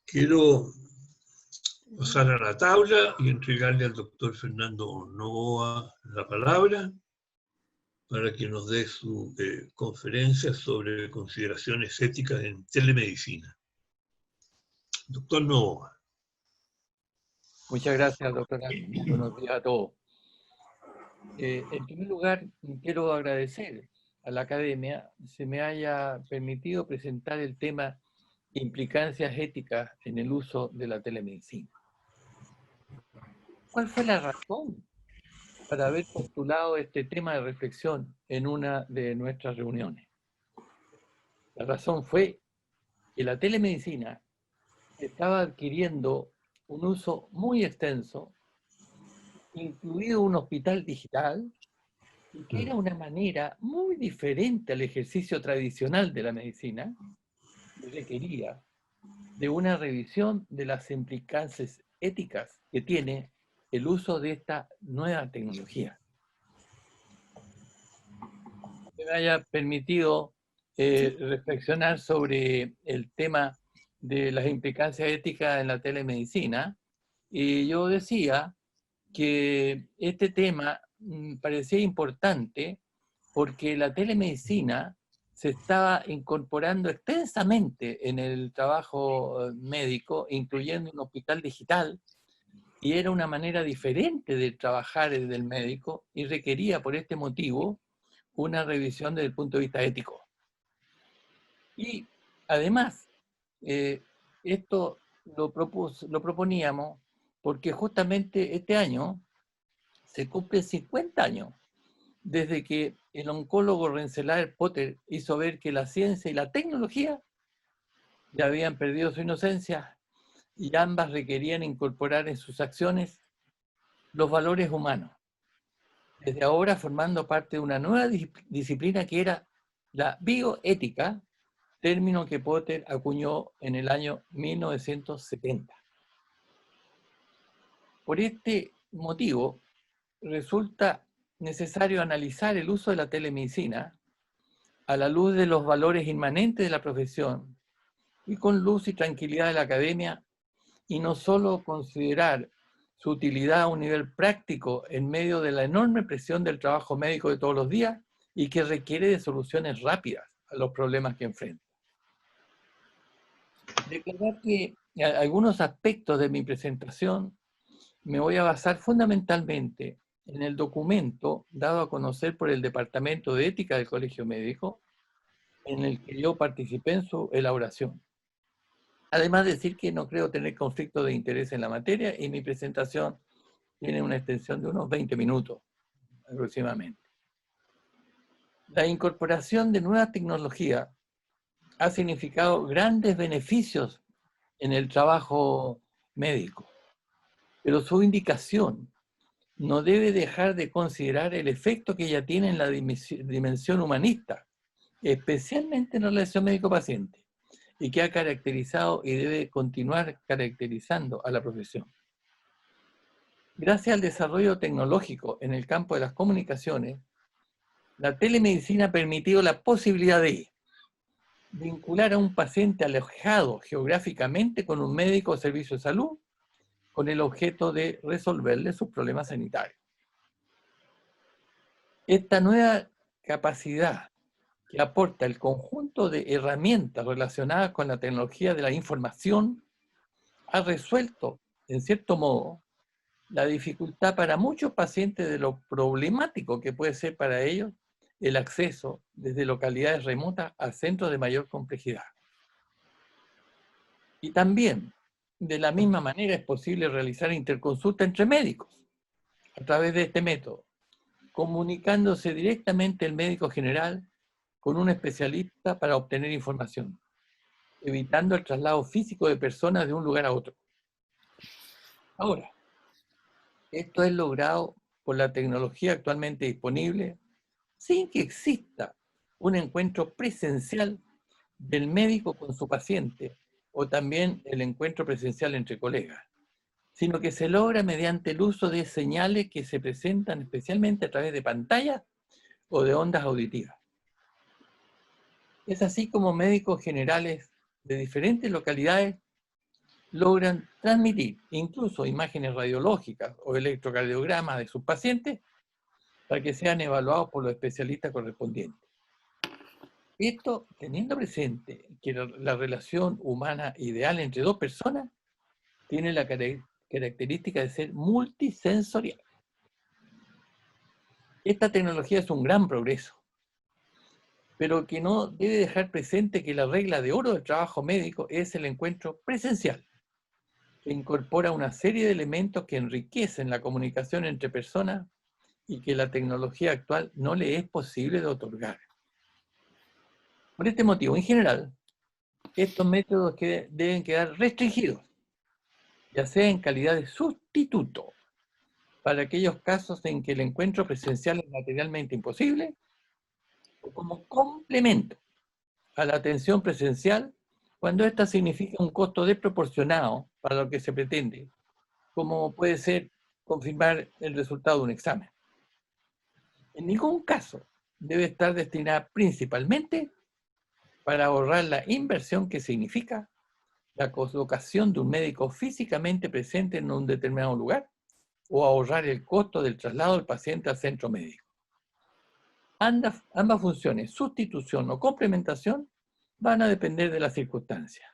Quiero pasar a la tabla y entregarle al doctor Fernando Novoa la palabra para que nos dé su conferencia sobre consideraciones éticas en telemedicina. Doctor Novoa. Muchas gracias, doctora. Buenos días a todos. En primer lugar, quiero agradecer a la academia se me haya permitido presentar el tema implicancias éticas en el uso de la telemedicina. ¿Cuál fue la razón para haber postulado este tema de reflexión en una de nuestras reuniones? La razón fue que la telemedicina estaba adquiriendo un uso muy extenso, incluido un hospital digital, y que era una manera muy diferente al ejercicio tradicional de la medicina, y requería de una revisión de las implicancias éticas que tiene el uso de esta nueva tecnología. Que me haya permitido reflexionar sobre el tema de las implicancias éticas en la telemedicina, y yo decía que este tema parecía importante porque la telemedicina se estaba incorporando extensamente en el trabajo médico, incluyendo un hospital digital, y era una manera diferente de trabajar del médico y requería por este motivo una revisión desde el punto de vista ético. Y además, esto lo proponíamos porque justamente este año se cumplen 50 años desde que el oncólogo Rensselaer Potter hizo ver que la ciencia y la tecnología ya habían perdido su inocencia y ambas requerían incorporar en sus acciones los valores humanos, desde ahora formando parte de una nueva disciplina que era la bioética, término que Potter acuñó en el año 1970. Por este motivo, resulta necesario analizar el uso de la telemedicina a la luz de los valores inmanentes de la profesión y con luz y tranquilidad de la academia, y no solo considerar su utilidad a un nivel práctico en medio de la enorme presión del trabajo médico de todos los días y que requiere de soluciones rápidas a los problemas que enfrenta. Declarar que algunos aspectos de mi presentación me voy a basar fundamentalmente en el documento dado a conocer por el Departamento de Ética del Colegio Médico, en el que yo participé en su elaboración. Además de decir que no creo tener conflicto de interés en la materia y mi presentación tiene una extensión de unos 20 minutos aproximadamente. La incorporación de nueva tecnología ha significado grandes beneficios en el trabajo médico, pero su indicación no debe dejar de considerar el efecto que ella tiene en la dimensión humanista, especialmente en la relación médico-paciente, y que ha caracterizado y debe continuar caracterizando a la profesión. Gracias al desarrollo tecnológico en el campo de las comunicaciones, la telemedicina ha permitido la posibilidad de vincular a un paciente alejado geográficamente con un médico o servicio de salud con el objeto de resolverle sus problemas sanitarios. Esta nueva capacidad que aporta el conjunto de herramientas relacionadas con la tecnología de la información ha resuelto, en cierto modo, la dificultad para muchos pacientes de lo problemático que puede ser para ellos el acceso desde localidades remotas a centros de mayor complejidad. Y también, de la misma manera, es posible realizar interconsulta entre médicos a través de este método, comunicándose directamente el médico general con un especialista para obtener información, evitando el traslado físico de personas de un lugar a otro. Ahora, esto es logrado por la tecnología actualmente disponible sin que exista un encuentro presencial del médico con su paciente o también el encuentro presencial entre colegas, sino que se logra mediante el uso de señales que se presentan especialmente a través de pantallas o de ondas auditivas. Es así como médicos generales de diferentes localidades logran transmitir incluso imágenes radiológicas o electrocardiogramas de sus pacientes para que sean evaluados por los especialistas correspondientes. Esto teniendo presente que la relación humana ideal entre dos personas tiene la característica de ser multisensorial. Esta tecnología es un gran progreso, pero que no debe dejar presente que la regla de oro del trabajo médico es el encuentro presencial, que incorpora una serie de elementos que enriquecen la comunicación entre personas y que la tecnología actual no le es posible de otorgar. Por este motivo, en general, estos métodos deben quedar restringidos, ya sea en calidad de sustituto para aquellos casos en que el encuentro presencial es materialmente imposible, o como complemento a la atención presencial cuando ésta significa un costo desproporcionado para lo que se pretende, como puede ser confirmar el resultado de un examen. En ningún caso debe estar destinada principalmente para ahorrar la inversión que significa la colocación de un médico físicamente presente en un determinado lugar o ahorrar el costo del traslado del paciente al centro médico. Ambas funciones, sustitución o complementación, van a depender de las circunstancias.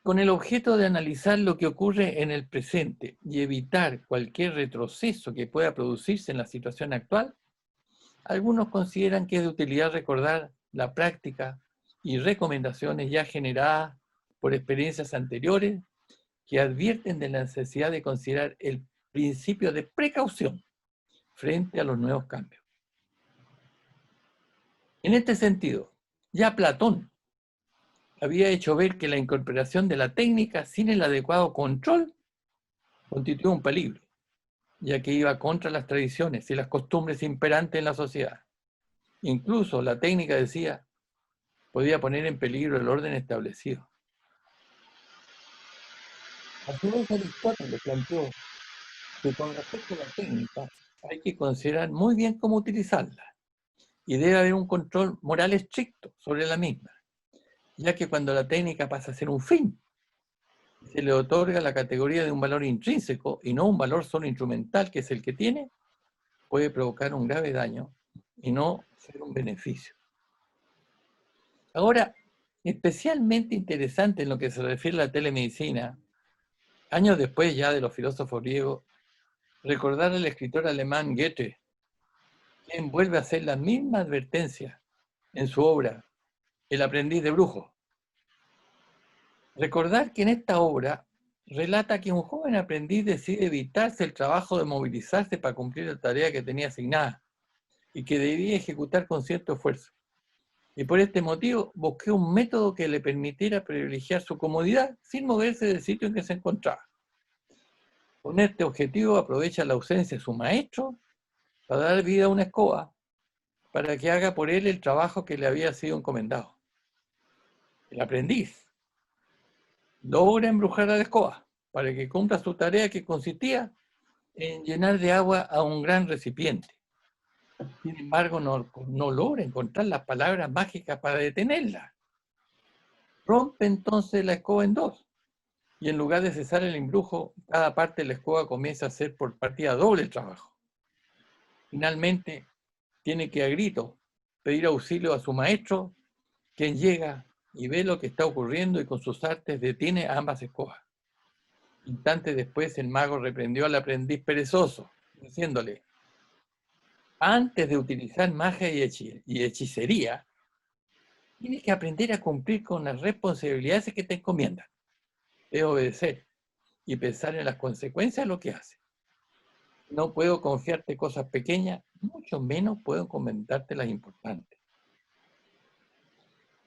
Con el objeto de analizar lo que ocurre en el presente y evitar cualquier retroceso que pueda producirse en la situación actual, algunos consideran que es de utilidad recordar la práctica y recomendaciones ya generadas por experiencias anteriores que advierten de la necesidad de considerar el principio de precaución frente a los nuevos cambios. En este sentido, ya Platón había hecho ver que la incorporación de la técnica sin el adecuado control constituía un peligro, ya que iba contra las tradiciones y las costumbres imperantes en la sociedad. Incluso la técnica, decía, podía poner en peligro el orden establecido. A su vez, Aristóteles planteó que con respecto a la técnica hay que considerar muy bien cómo utilizarla y debe haber un control moral estricto sobre la misma, ya que cuando la técnica pasa a ser un fin, se le otorga la categoría de un valor intrínseco y no un valor solo instrumental, que es el que tiene, puede provocar un grave daño y no ser un beneficio. Ahora, especialmente interesante en lo que se refiere a la telemedicina, años después ya de los filósofos griegos, recordar al escritor alemán Goethe, quien vuelve a hacer la misma advertencia en su obra El aprendiz de brujo. Recordar que en esta obra relata que un joven aprendiz decide evitarse el trabajo de movilizarse para cumplir la tarea que tenía asignada y que debía ejecutar con cierto esfuerzo. Y por este motivo busqué un método que le permitiera privilegiar su comodidad sin moverse del sitio en que se encontraba. Con este objetivo aprovecha la ausencia de su maestro para dar vida a una escoba para que haga por él el trabajo que le había sido encomendado. El aprendiz logra embrujar a la escoba para que cumpla su tarea, que consistía en llenar de agua a un gran recipiente. Sin embargo, no logra encontrar las palabras mágicas para detenerla. Rompe entonces la escoba en dos, y en lugar de cesar el embrujo, cada parte de la escoba comienza a hacer por partida doble el trabajo. Finalmente, tiene que a grito pedir auxilio a su maestro, quien llega y ve lo que está ocurriendo y con sus artes detiene a ambas escobas. Instantes después, el mago reprendió al aprendiz perezoso, diciéndole: antes de utilizar magia y hechicería, tienes que aprender a cumplir con las responsabilidades que te encomiendan. Debes obedecer y pensar en las consecuencias de lo que haces. No puedo confiarte cosas pequeñas, mucho menos puedo comentarte las importantes.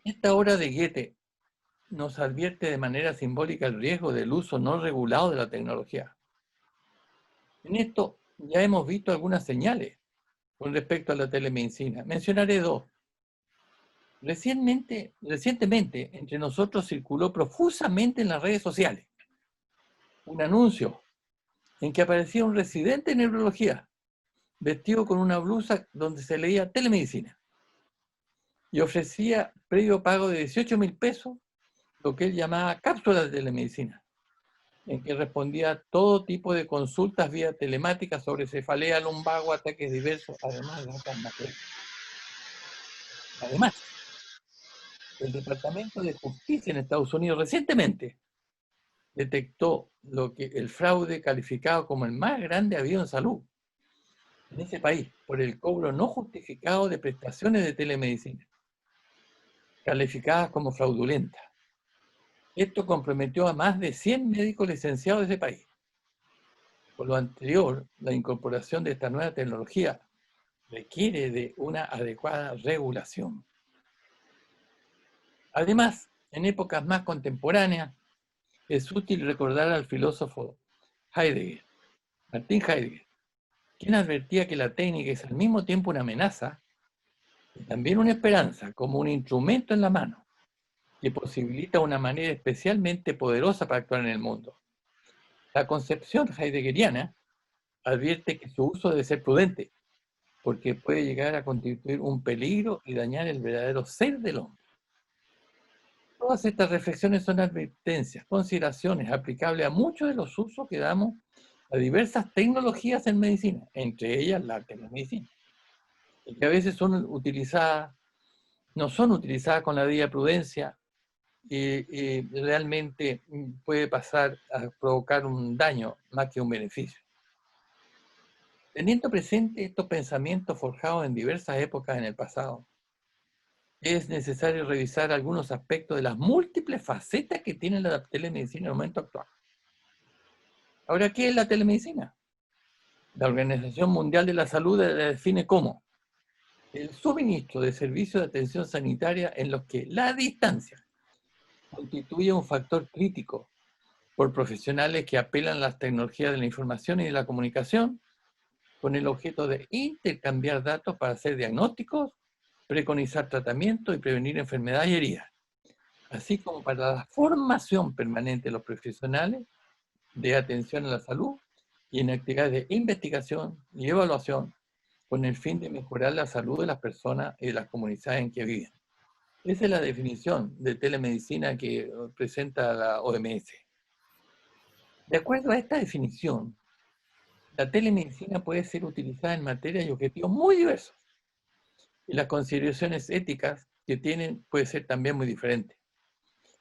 Esta obra de Goethe nos advierte de manera simbólica el riesgo del uso no regulado de la tecnología. En esto ya hemos visto algunas señales con respecto a la telemedicina. Mencionaré dos. Recientemente, entre nosotros circuló profusamente en las redes sociales un anuncio en que aparecía un residente de neurología vestido con una blusa donde se leía telemedicina y ofrecía previo pago de 18.000 pesos lo que él llamaba cápsulas de telemedicina, en que respondía a todo tipo de consultas vía telemática sobre cefalea, lumbago, ataques diversos, además de otras materias. Además, el Departamento de Justicia en Estados Unidos recientemente detectó lo que el fraude calificado como el más grande habido en salud en ese país por el cobro no justificado de prestaciones de telemedicina, calificadas como fraudulentas. Esto comprometió a más de 100 médicos licenciados de ese país. Por lo anterior, la incorporación de esta nueva tecnología requiere de una adecuada regulación. Además, en épocas más contemporáneas, es útil recordar al filósofo Heidegger, Martin Heidegger, quien advertía que la técnica es al mismo tiempo una amenaza y también una esperanza, como un instrumento en la mano, que posibilita una manera especialmente poderosa para actuar en el mundo. La concepción heideggeriana advierte que su uso debe ser prudente, porque puede llegar a constituir un peligro y dañar el verdadero ser del hombre. Todas estas reflexiones son advertencias, consideraciones aplicables a muchos de los usos que damos a diversas tecnologías en medicina, entre ellas la telemedicina, y que a veces no son utilizadas con la debida prudencia y realmente puede pasar a provocar un daño más que un beneficio. Teniendo presente estos pensamientos forjados en diversas épocas en el pasado, es necesario revisar algunos aspectos de las múltiples facetas que tiene la telemedicina en el momento actual. Ahora, ¿qué es la telemedicina? La Organización Mundial de la Salud la define como el suministro de servicios de atención sanitaria en los que la distancia constituye un factor crítico por profesionales que apelan a las tecnologías de la información y de la comunicación con el objeto de intercambiar datos para hacer diagnósticos, preconizar tratamientos y prevenir enfermedades y heridas, así como para la formación permanente de los profesionales de atención a la salud y en actividades de investigación y evaluación con el fin de mejorar la salud de las personas y de las comunidades en que viven. Esa es la definición de telemedicina que presenta la OMS. De acuerdo a esta definición, la telemedicina puede ser utilizada en materia y objetivos muy diversos, y las consideraciones éticas que tienen pueden ser también muy diferentes.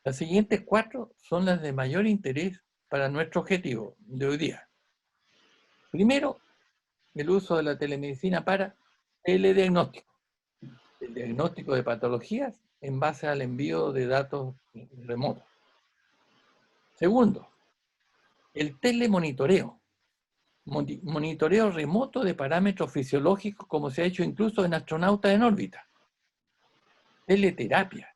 Las siguientes 4 son las de mayor interés para nuestro objetivo de hoy día. Primero, el uso de la telemedicina para telediagnóstico, el diagnóstico de patologías en base al envío de datos remotos. Segundo, el telemonitoreo, monitoreo remoto de parámetros fisiológicos como se ha hecho incluso en astronautas en órbita. Teleterapia,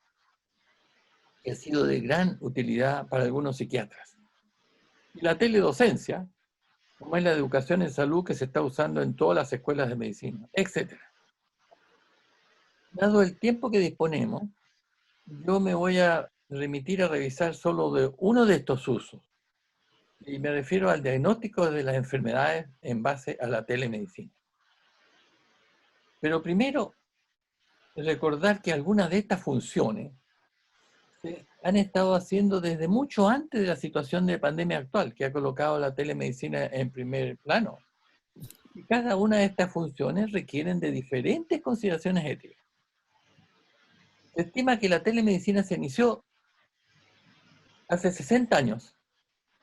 que ha sido de gran utilidad para algunos psiquiatras. Y la teledocencia, como es la educación en salud que se está usando en todas las escuelas de medicina, etc. Dado el tiempo que disponemos, yo me voy a remitir a revisar solo de uno de estos usos, y me refiero al diagnóstico de las enfermedades en base a la telemedicina. Pero primero, recordar que algunas de estas funciones se han estado haciendo desde mucho antes de la situación de pandemia actual, que ha colocado la telemedicina en primer plano. Y cada una de estas funciones requieren de diferentes consideraciones éticas. Se estima que la telemedicina se inició hace 60 años,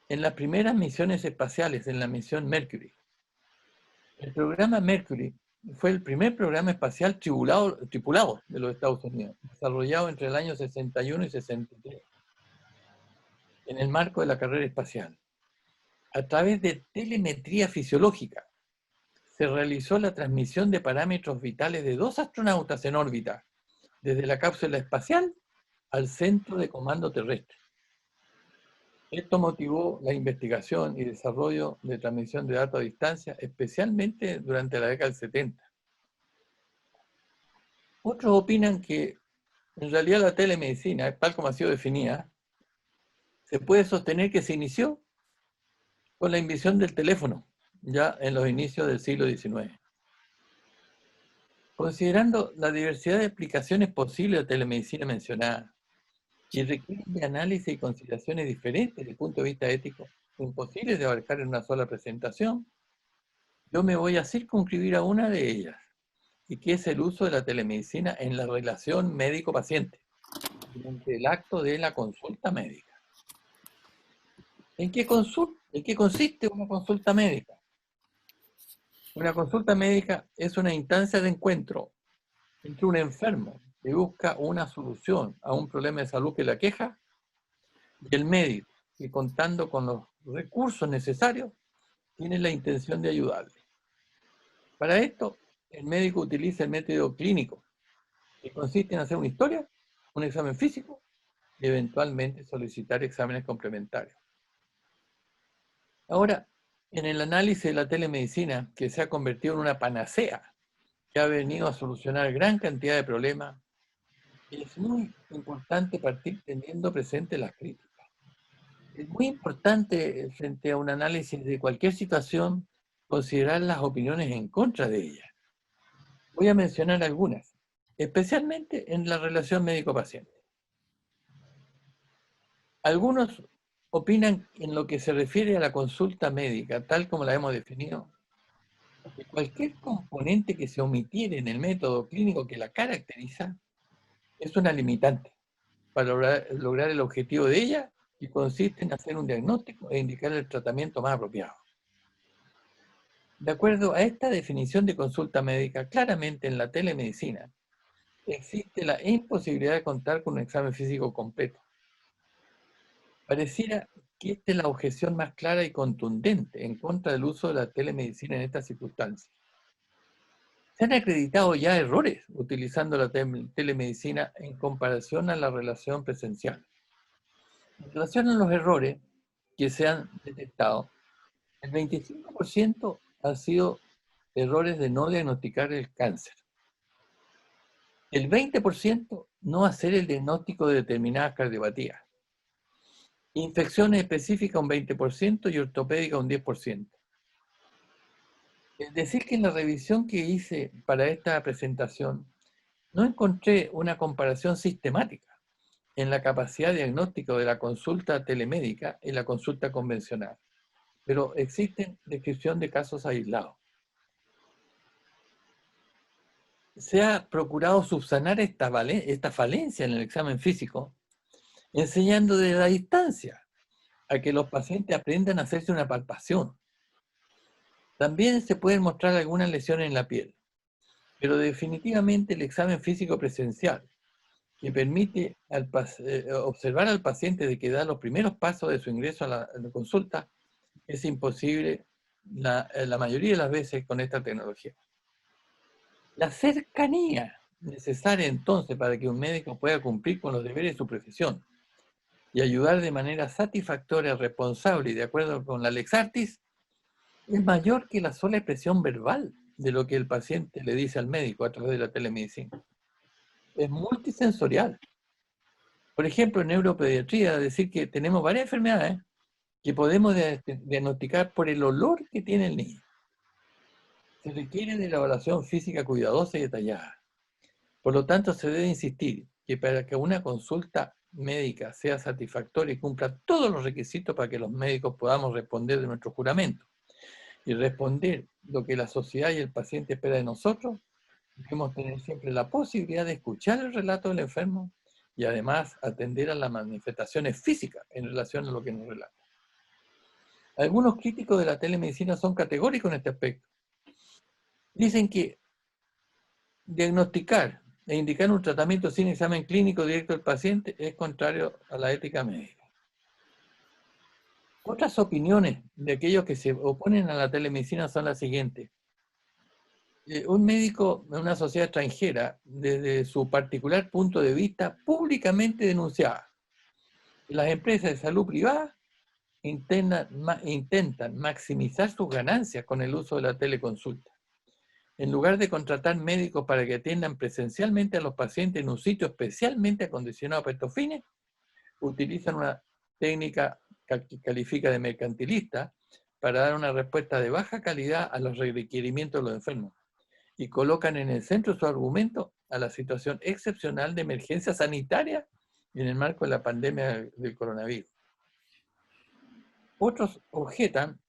en las primeras misiones espaciales, en la misión Mercury. El programa Mercury fue el primer programa espacial tripulado de los Estados Unidos, desarrollado entre el año 61 y 63, en el marco de la carrera espacial. A través de telemetría fisiológica, se realizó la transmisión de parámetros vitales de 2 astronautas en órbita, desde la cápsula espacial al centro de comando terrestre. Esto motivó la investigación y desarrollo de transmisión de datos a distancia, especialmente durante la década del 70. Otros opinan que en realidad la telemedicina, tal como ha sido definida, se puede sostener que se inició con la invención del teléfono, ya en los inicios del siglo XIX. Considerando la diversidad de aplicaciones posibles de telemedicina mencionada, y requieren de análisis y consideraciones diferentes desde el punto de vista ético, imposibles de abarcar en una sola presentación, yo me voy a circunscribir a una de ellas, y que es el uso de la telemedicina en la relación médico-paciente, durante el acto de la consulta médica. ¿En qué consiste una consulta médica? Una consulta médica es una instancia de encuentro entre un enfermo que busca una solución a un problema de salud que le aqueja y el médico que, contando con los recursos necesarios, tiene la intención de ayudarle. Para esto, el médico utiliza el método clínico, que consiste en hacer una historia, un examen físico y eventualmente solicitar exámenes complementarios. Ahora, en el análisis de la telemedicina, que se ha convertido en una panacea, que ha venido a solucionar gran cantidad de problemas, es muy importante partir teniendo presente las críticas. Es muy importante, frente a un análisis de cualquier situación, considerar las opiniones en contra de ella. Voy a mencionar algunas, especialmente en la relación médico-paciente. Algunos opinan, en lo que se refiere a la consulta médica, tal como la hemos definido, que cualquier componente que se omitiera en el método clínico que la caracteriza es una limitante para lograr el objetivo de ella, que consiste en hacer un diagnóstico e indicar el tratamiento más apropiado. De acuerdo a esta definición de consulta médica, claramente en la telemedicina existe la imposibilidad de contar con un examen físico completo. Pareciera que esta es la objeción más clara y contundente en contra del uso de la telemedicina en estas circunstancias. Se han acreditado ya errores utilizando la telemedicina en comparación a la relación presencial. En relación a los errores que se han detectado, el 25% han sido errores de no diagnosticar el cáncer. El 20% no hacer el diagnóstico de determinadas cardiopatías. Infecciones específicas un 20% y ortopédica un 10%. Es decir, que en la revisión que hice para esta presentación no encontré una comparación sistemática en la capacidad de diagnóstico de la consulta telemédica y la consulta convencional, pero existen descripción de casos aislados. Se ha procurado subsanar esta falencia en el examen físico, enseñando desde la distancia a que los pacientes aprendan a hacerse una palpación. También se pueden mostrar algunas lesiones en la piel, pero definitivamente el examen físico presencial, que permite observar al paciente de que da los primeros pasos de su ingreso a la consulta, es imposible la mayoría de las veces con esta tecnología. La cercanía necesaria entonces para que un médico pueda cumplir con los deberes de su profesión y ayudar de manera satisfactoria, responsable y de acuerdo con la Lex Artis, es mayor que la sola expresión verbal de lo que el paciente le dice al médico a través de la telemedicina. Es multisensorial. Por ejemplo, en neuropediatría, decir que tenemos varias enfermedades que podemos diagnosticar por el olor que tiene el niño. Se requiere de la evaluación física cuidadosa y detallada. Por lo tanto, se debe insistir que para que una consulta médica sea satisfactoria y cumpla todos los requisitos para que los médicos podamos responder de nuestro juramento y responder lo que la sociedad y el paciente espera de nosotros, debemos tener siempre la posibilidad de escuchar el relato del enfermo y además atender a las manifestaciones físicas en relación a lo que nos relata. Algunos críticos de la telemedicina son categóricos en este aspecto. Dicen que diagnosticar e indicar un tratamiento sin examen clínico directo del paciente es contrario a la ética médica. Otras opiniones de aquellos que se oponen a la telemedicina son las siguientes. Un médico de una sociedad extranjera, desde su particular punto de vista, públicamente denunciaba que las empresas de salud privada intentan maximizar sus ganancias con el uso de la teleconsulta. En lugar de contratar médicos para que atiendan presencialmente a los pacientes en un sitio especialmente acondicionado para estos fines, utilizan una técnica que califica de mercantilista para dar una respuesta de baja calidad a los requerimientos de los enfermos y colocan en el centro de su argumento a la situación excepcional de emergencia sanitaria en el marco de la pandemia del coronavirus. Otros objetan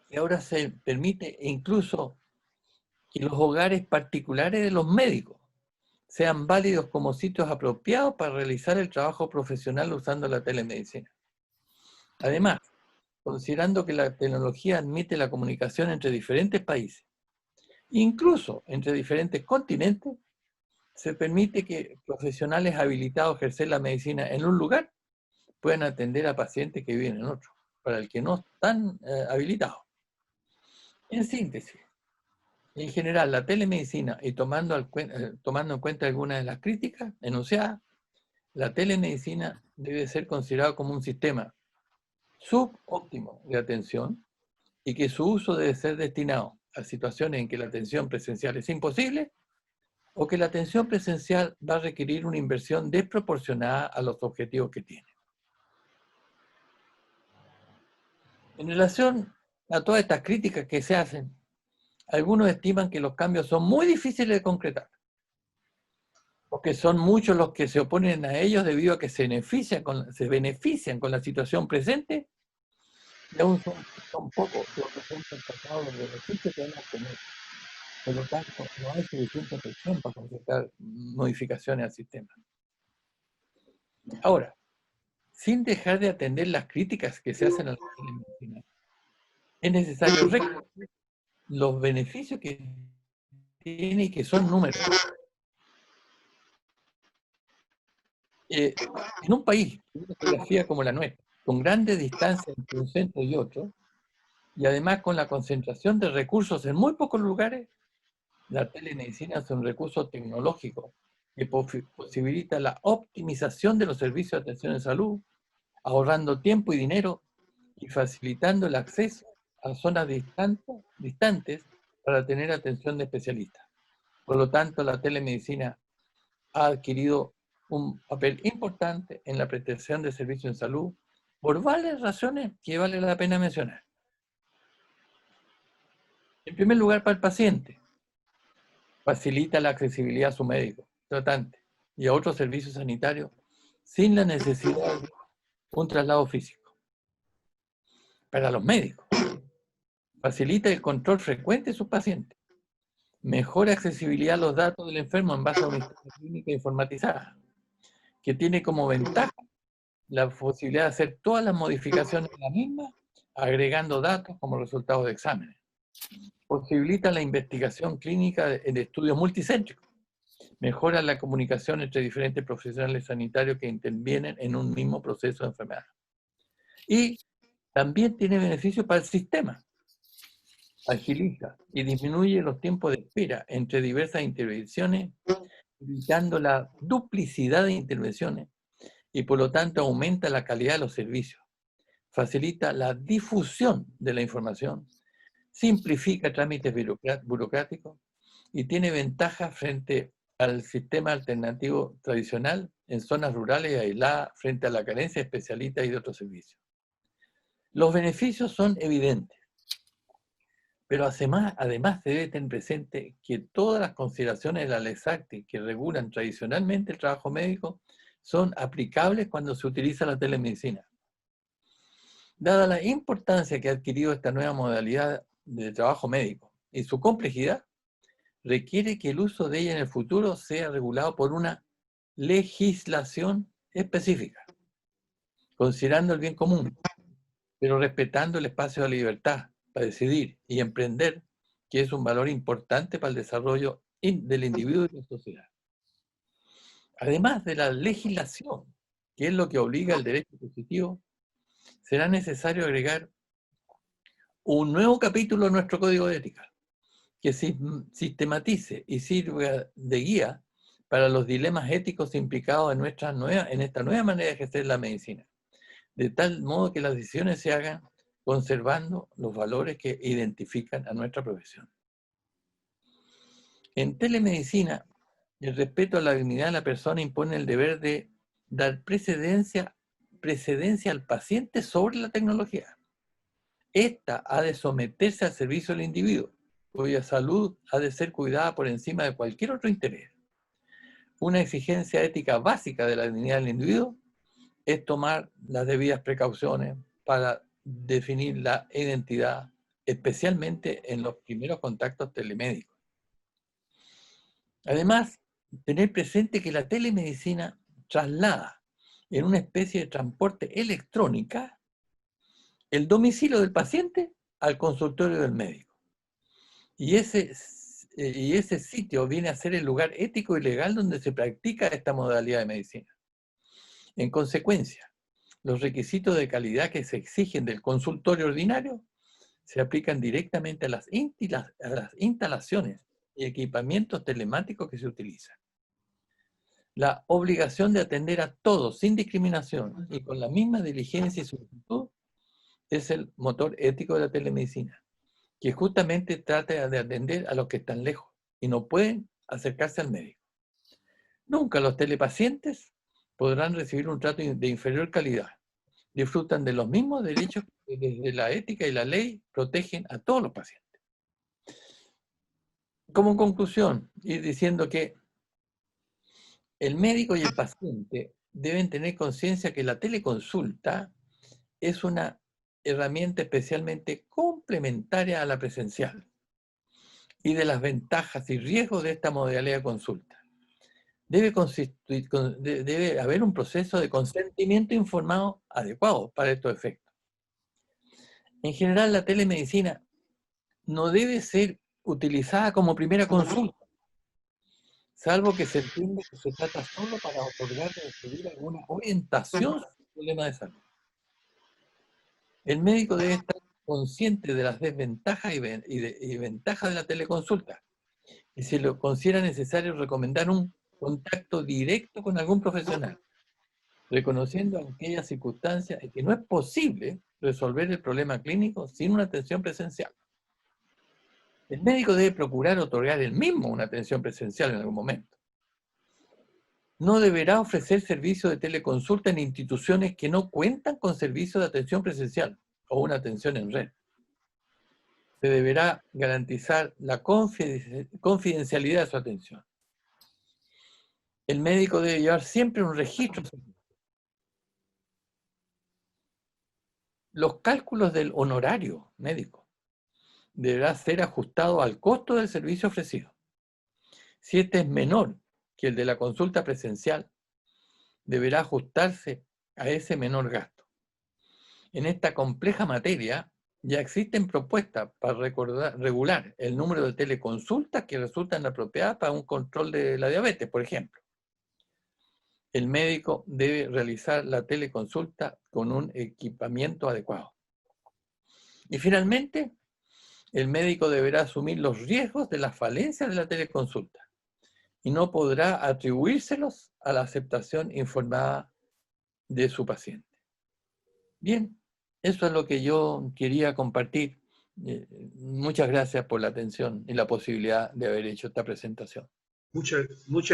que ahora se permite incluso que los hogares particulares de los médicos sean válidos como sitios apropiados para realizar el trabajo profesional usando la telemedicina. Además, considerando que la tecnología admite la comunicación entre diferentes países, incluso entre diferentes continentes, se permite que profesionales habilitados a ejercer la medicina en un lugar puedan atender a pacientes que viven en otro, para el que no están habilitados. En síntesis, en general, la telemedicina, y tomando en cuenta algunas de las críticas enunciadas, la telemedicina debe ser considerada como un sistema subóptimo de atención y que su uso debe ser destinado a situaciones en que la atención presencial es imposible o que la atención presencial va a requerir una inversión desproporcionada a los objetivos que tiene. En relación a todas estas críticas que se hacen, algunos estiman que los cambios son muy difíciles de concretar, porque son muchos los que se oponen a ellos debido a que se benefician con la situación presente, y aún son pocos los que son percatados del beneficio que van a obtener. Por lo tanto, no hay suficiente presión para concretar modificaciones al sistema. Ahora, sin dejar de atender las críticas que se hacen a la telemedicina, es necesario reconocer los beneficios que tiene y que son numerosos. En un país, una geografía como la nuestra, con grandes distancias entre un centro y otro, y además con la concentración de recursos en muy pocos lugares, la telemedicina es un recurso tecnológico que posibilita la optimización de los servicios de atención en salud, ahorrando tiempo y dinero y facilitando el acceso a zonas distantes para tener atención de especialistas. Por lo tanto, la telemedicina ha adquirido un papel importante en la prestación de servicios en salud por varias razones que vale la pena mencionar. En primer lugar, para el paciente, facilita la accesibilidad a su médico, tratante y a otros servicios sanitarios sin la necesidad de un traslado físico. Para los médicos, facilita el control frecuente de sus pacientes, mejora accesibilidad a los datos del enfermo en base a una historia clínica informatizada, que tiene como ventaja la posibilidad de hacer todas las modificaciones de la misma, agregando datos como resultados de exámenes. Posibilita la investigación clínica en estudios multicéntricos. Mejora la comunicación entre diferentes profesionales sanitarios que intervienen en un mismo proceso de enfermedad. Y también tiene beneficios para el sistema. Agiliza y disminuye los tiempos de espera entre diversas intervenciones, evitando la duplicidad de intervenciones y por lo tanto aumenta la calidad de los servicios. Facilita la difusión de la información, simplifica trámites burocráticos y tiene ventajas frente al sistema alternativo tradicional en zonas rurales y aisladas frente a la carencia de especialistas y de otros servicios. Los beneficios son evidentes, pero además se debe tener presente que todas las consideraciones de la Lex Acti que regulan tradicionalmente el trabajo médico son aplicables cuando se utiliza la telemedicina. Dada la importancia que ha adquirido esta nueva modalidad de trabajo médico y su complejidad, requiere que el uso de ella en el futuro sea regulado por una legislación específica, considerando el bien común, pero respetando el espacio de libertad para decidir y emprender, que es un valor importante para el desarrollo del individuo y de la sociedad. Además de la legislación, que es lo que obliga al derecho positivo, será necesario agregar un nuevo capítulo a nuestro código de ética, que sistematice y sirva de guía para los dilemas éticos implicados en esta nueva manera de ejercer la medicina, de tal modo que las decisiones se hagan conservando los valores que identifican a nuestra profesión. En telemedicina, el respeto a la dignidad de la persona impone el deber de dar precedencia al paciente sobre la tecnología. Esta ha de someterse al servicio del individuo, cuya salud ha de ser cuidada por encima de cualquier otro interés. una exigencia ética básica de la dignidad del individuo es tomar las debidas precauciones para definir la identidad, especialmente en los primeros contactos telemédicos. Además, tener presente que la telemedicina traslada en una especie de transporte electrónica el domicilio del paciente al consultorio del médico. Y ese sitio viene a ser el lugar ético y legal donde se practica esta modalidad de medicina. En consecuencia, los requisitos de calidad que se exigen del consultorio ordinario se aplican directamente a las instalaciones y equipamientos telemáticos que se utilizan. La obligación de atender a todos sin discriminación y con la misma diligencia y solicitud es el motor ético de la telemedicina, que justamente trata de atender a los que están lejos y no pueden acercarse al médico. Nunca los telepacientes podrán recibir un trato de inferior calidad. Disfrutan de los mismos derechos que desde la ética y la ley protegen a todos los pacientes. Como conclusión, ir diciendo que el médico y el paciente deben tener conciencia que la teleconsulta es una herramienta especialmente complementaria a la presencial y de las ventajas y riesgos de esta modalidad de consulta. Debe haber un proceso de consentimiento informado adecuado para estos efectos. En general, la telemedicina no debe ser utilizada como primera consulta, salvo que se entiende que se trata solo para otorgar o recibir alguna orientación sobre el problema de salud. El médico debe estar consciente de las desventajas y ventajas de la teleconsulta, y si lo considera necesario recomendar un contacto directo con algún profesional, reconociendo aquellas circunstancias en que no es posible resolver el problema clínico sin una atención presencial. El médico debe procurar otorgar él mismo una atención presencial en algún momento. No deberá ofrecer servicio de teleconsulta en instituciones que no cuentan con servicio de atención presencial o una atención en red. Se deberá garantizar la confidencialidad de su atención. El médico debe llevar siempre un registro. Los cálculos del honorario médico deberá ser ajustado al costo del servicio ofrecido. Si este es menor que el de la consulta presencial, deberá ajustarse a ese menor gasto. En esta compleja materia ya existen propuestas para regular el número de teleconsultas que resultan apropiadas para un control de la diabetes, por ejemplo. El médico debe realizar la teleconsulta con un equipamiento adecuado. Y finalmente, el médico deberá asumir los riesgos de las falencias de la teleconsulta y no podrá atribuírselos a la aceptación informada de su paciente. Bien, eso es lo que yo quería compartir. Muchas gracias por la atención y la posibilidad de haber hecho esta presentación. Muchas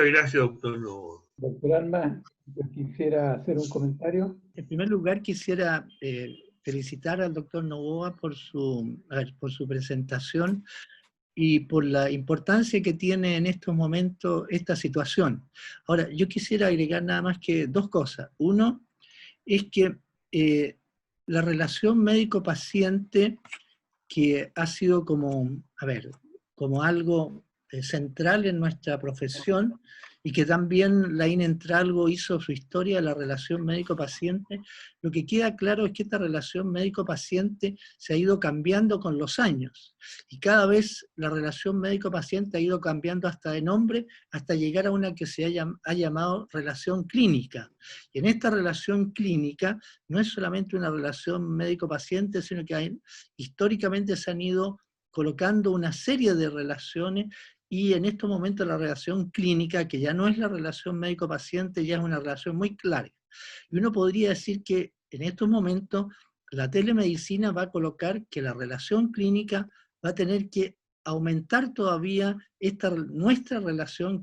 gracias, doctor Novoa. Doctor Alma, yo quisiera hacer un comentario. En primer lugar, quisiera felicitar al doctor Novoa por su presentación y por la importancia que tiene en estos momentos esta situación. Ahora, yo quisiera agregar nada más que dos cosas. Uno es que la relación médico-paciente, que ha sido como algo central en nuestra profesión, y que también Laín Entralgo hizo su historia de la relación médico-paciente, lo que queda claro es que esta relación médico-paciente se ha ido cambiando con los años, y cada vez la relación médico-paciente ha ido cambiando hasta de nombre, hasta llegar a una que se ha llamado relación clínica. Y en esta relación clínica no es solamente una relación médico-paciente, sino que históricamente se han ido colocando una serie de relaciones, y en estos momentos la relación clínica, que ya no es la relación médico-paciente, ya es una relación muy clara. Y uno podría decir que en estos momentos la telemedicina va a colocar que la relación clínica va a tener que aumentar todavía nuestra relación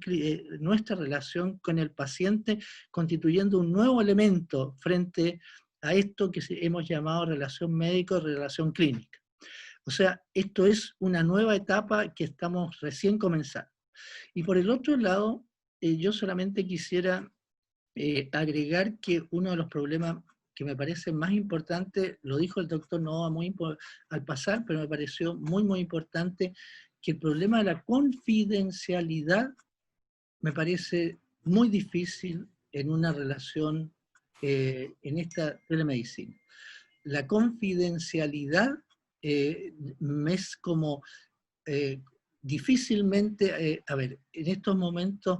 con el paciente, constituyendo un nuevo elemento frente a esto que hemos llamado relación médico-relación clínica. O sea, esto es una nueva etapa que estamos recién comenzando. Y por el otro lado, yo solamente quisiera agregar que uno de los problemas que me parece más importante, lo dijo el doctor Novoa al pasar, pero me pareció muy importante, que el problema de la confidencialidad me parece muy difícil en una relación en esta telemedicina. La confidencialidad me es como difícilmente, a ver, en estos momentos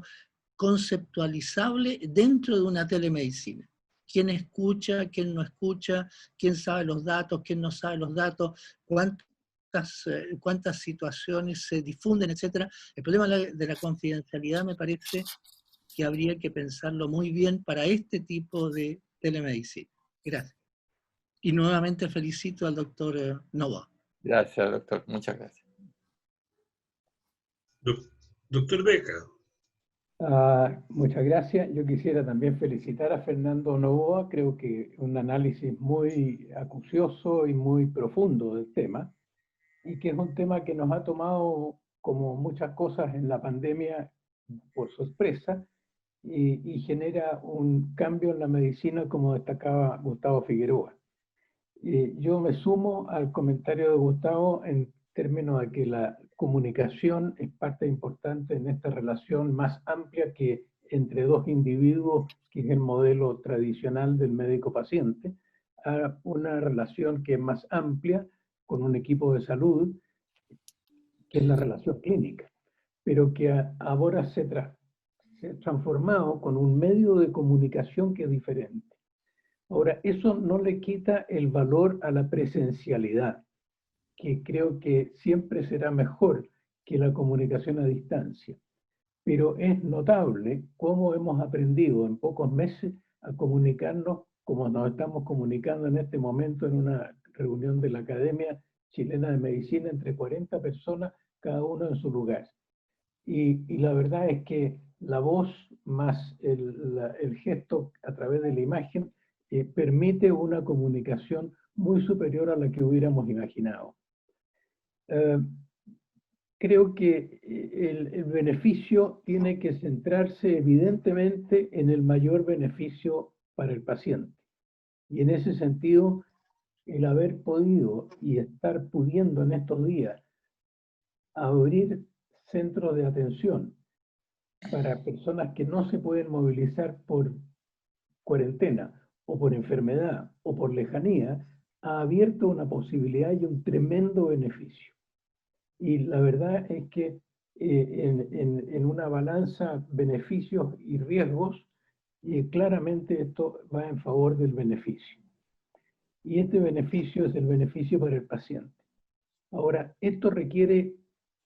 conceptualizable dentro de una telemedicina. ¿Quién escucha, quién no escucha, quién sabe los datos, quién no sabe los datos, cuántas situaciones se difunden, etcétera? El problema de la confidencialidad me parece que habría que pensarlo muy bien para este tipo de telemedicina. Gracias. Y nuevamente felicito al doctor Novoa. Gracias, doctor. Muchas gracias. Doctor Beca. Muchas gracias. Yo quisiera también felicitar a Fernando Novoa. Creo que un análisis muy acucioso y muy profundo del tema, y que es un tema que nos ha tomado, como muchas cosas en la pandemia, por sorpresa, y genera un cambio en la medicina, como destacaba Gustavo Figueroa. Yo me sumo al comentario de Gustavo en términos de que la comunicación es parte importante en esta relación más amplia que entre dos individuos, que es el modelo tradicional del médico-paciente, a una relación que es más amplia con un equipo de salud, que es la relación clínica, pero que ahora se ha transformado con un medio de comunicación que es diferente. Ahora, eso no le quita el valor a la presencialidad, que creo que siempre será mejor que la comunicación a distancia. Pero es notable cómo hemos aprendido en pocos meses a comunicarnos como nos estamos comunicando en este momento en una reunión de la Academia Chilena de Medicina entre 40 personas, cada uno en su lugar. Y la verdad es que la voz más el gesto a través de la imagen permite una comunicación muy superior a la que hubiéramos imaginado. Creo que el beneficio tiene que centrarse evidentemente en el mayor beneficio para el paciente. Y en ese sentido, el haber podido y estar pudiendo en estos días abrir centros de atención para personas que no se pueden movilizar por cuarentena o por enfermedad o por lejanía, ha abierto una posibilidad y un tremendo beneficio. Y la verdad es que en una balanza beneficios y riesgos, claramente esto va en favor del beneficio. Y este beneficio es el beneficio para el paciente. Ahora, esto requiere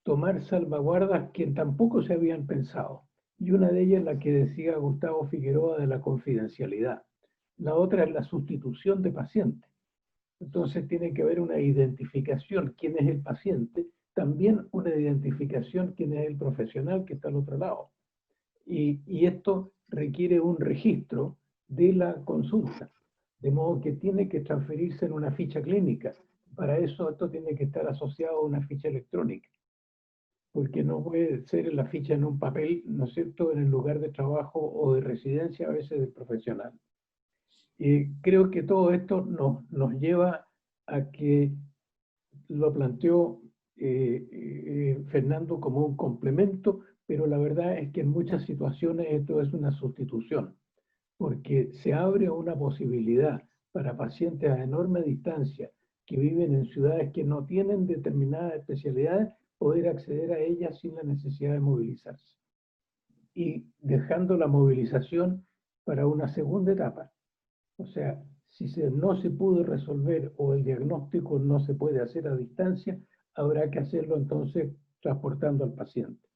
tomar salvaguardas que tampoco se habían pensado. Y una de ellas es la que decía Gustavo Figueroa de la confidencialidad. La otra es la sustitución de paciente. Entonces tiene que haber una identificación, quién es el paciente, también una identificación, quién es el profesional que está al otro lado. Y esto requiere un registro de la consulta, de modo que tiene que transferirse en una ficha clínica. Para eso esto tiene que estar asociado a una ficha electrónica, porque no puede ser la ficha en un papel, ¿no es cierto?, en el lugar de trabajo o de residencia a veces del profesional. Creo que todo esto nos lleva a que lo planteó Fernando como un complemento, pero la verdad es que en muchas situaciones esto es una sustitución, porque se abre una posibilidad para pacientes a enorme distancia que viven en ciudades que no tienen determinadas especialidades, poder acceder a ellas sin la necesidad de movilizarse. Y dejando la movilización para una segunda etapa. O sea, si no se pudo resolver o el diagnóstico no se puede hacer a distancia, habrá que hacerlo entonces transportando al paciente.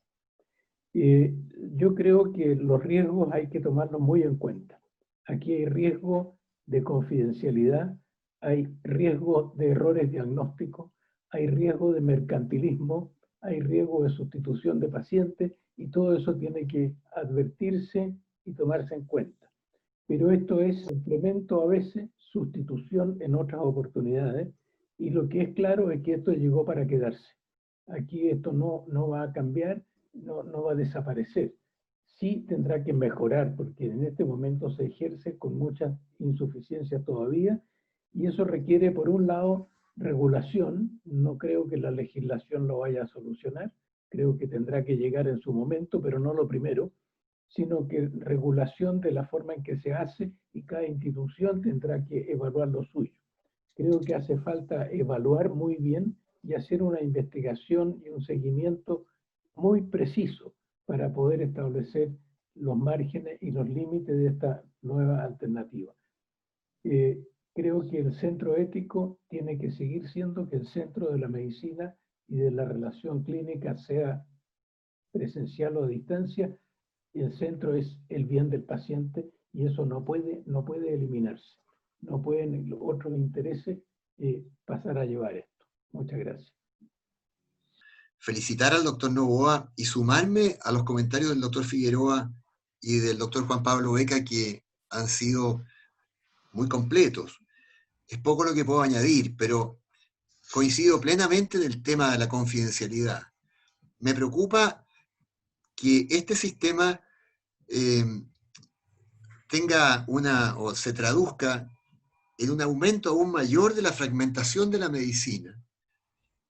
Yo creo que los riesgos hay que tomarlos muy en cuenta. Aquí hay riesgo de confidencialidad, hay riesgo de errores diagnósticos, hay riesgo de mercantilismo, hay riesgo de sustitución de pacientes, y todo eso tiene que advertirse y tomarse en cuenta. Pero esto es complemento a veces, sustitución en otras oportunidades, y lo que es claro es que esto llegó para quedarse. Aquí esto no va a cambiar, no va a desaparecer. sí tendrá que mejorar, porque en este momento se ejerce con mucha insuficiencia todavía, y eso requiere, por un lado, regulación. No creo que la legislación lo vaya a solucionar, creo que tendrá que llegar en su momento, pero no lo primero, sino que regulación de la forma en que se hace, y cada institución tendrá que evaluar lo suyo. Creo que hace falta evaluar muy bien y hacer una investigación y un seguimiento muy preciso para poder establecer los márgenes y los límites de esta nueva alternativa. Creo que el centro ético tiene que seguir siendo que el centro de la medicina y de la relación clínica, sea presencial o a distancia, el centro es el bien del paciente, y eso no puede eliminarse. No pueden los otros intereses pasar a llevar esto. Muchas gracias. Felicitar al doctor Novoa y sumarme a los comentarios del doctor Figueroa y del doctor Juan Pablo Beca, que han sido muy completos. Es poco lo que puedo añadir, pero coincido plenamente en el tema de la confidencialidad. Me preocupa que este sistema tenga o se traduzca en un aumento aún mayor de la fragmentación de la medicina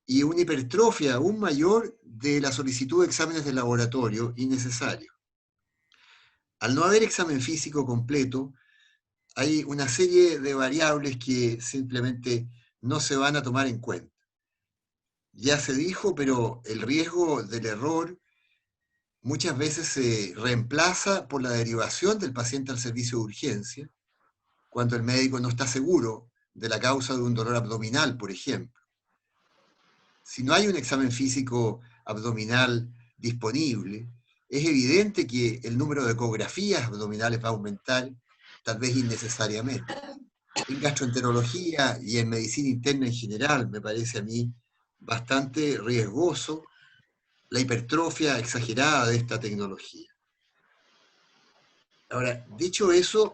y una hipertrofia aún mayor de la solicitud de exámenes de laboratorio innecesarios. Al no haber examen físico completo, hay una serie de variables que simplemente no se van a tomar en cuenta. Ya se dijo, pero el riesgo del error muchas veces se reemplaza por la derivación del paciente al servicio de urgencia, cuando el médico no está seguro de la causa de un dolor abdominal, por ejemplo. Si no hay un examen físico abdominal disponible, es evidente que el número de ecografías abdominales va a aumentar, tal vez innecesariamente. En gastroenterología y en medicina interna en general, me parece a mí bastante riesgoso la hipertrofia exagerada de esta tecnología. Ahora, dicho eso,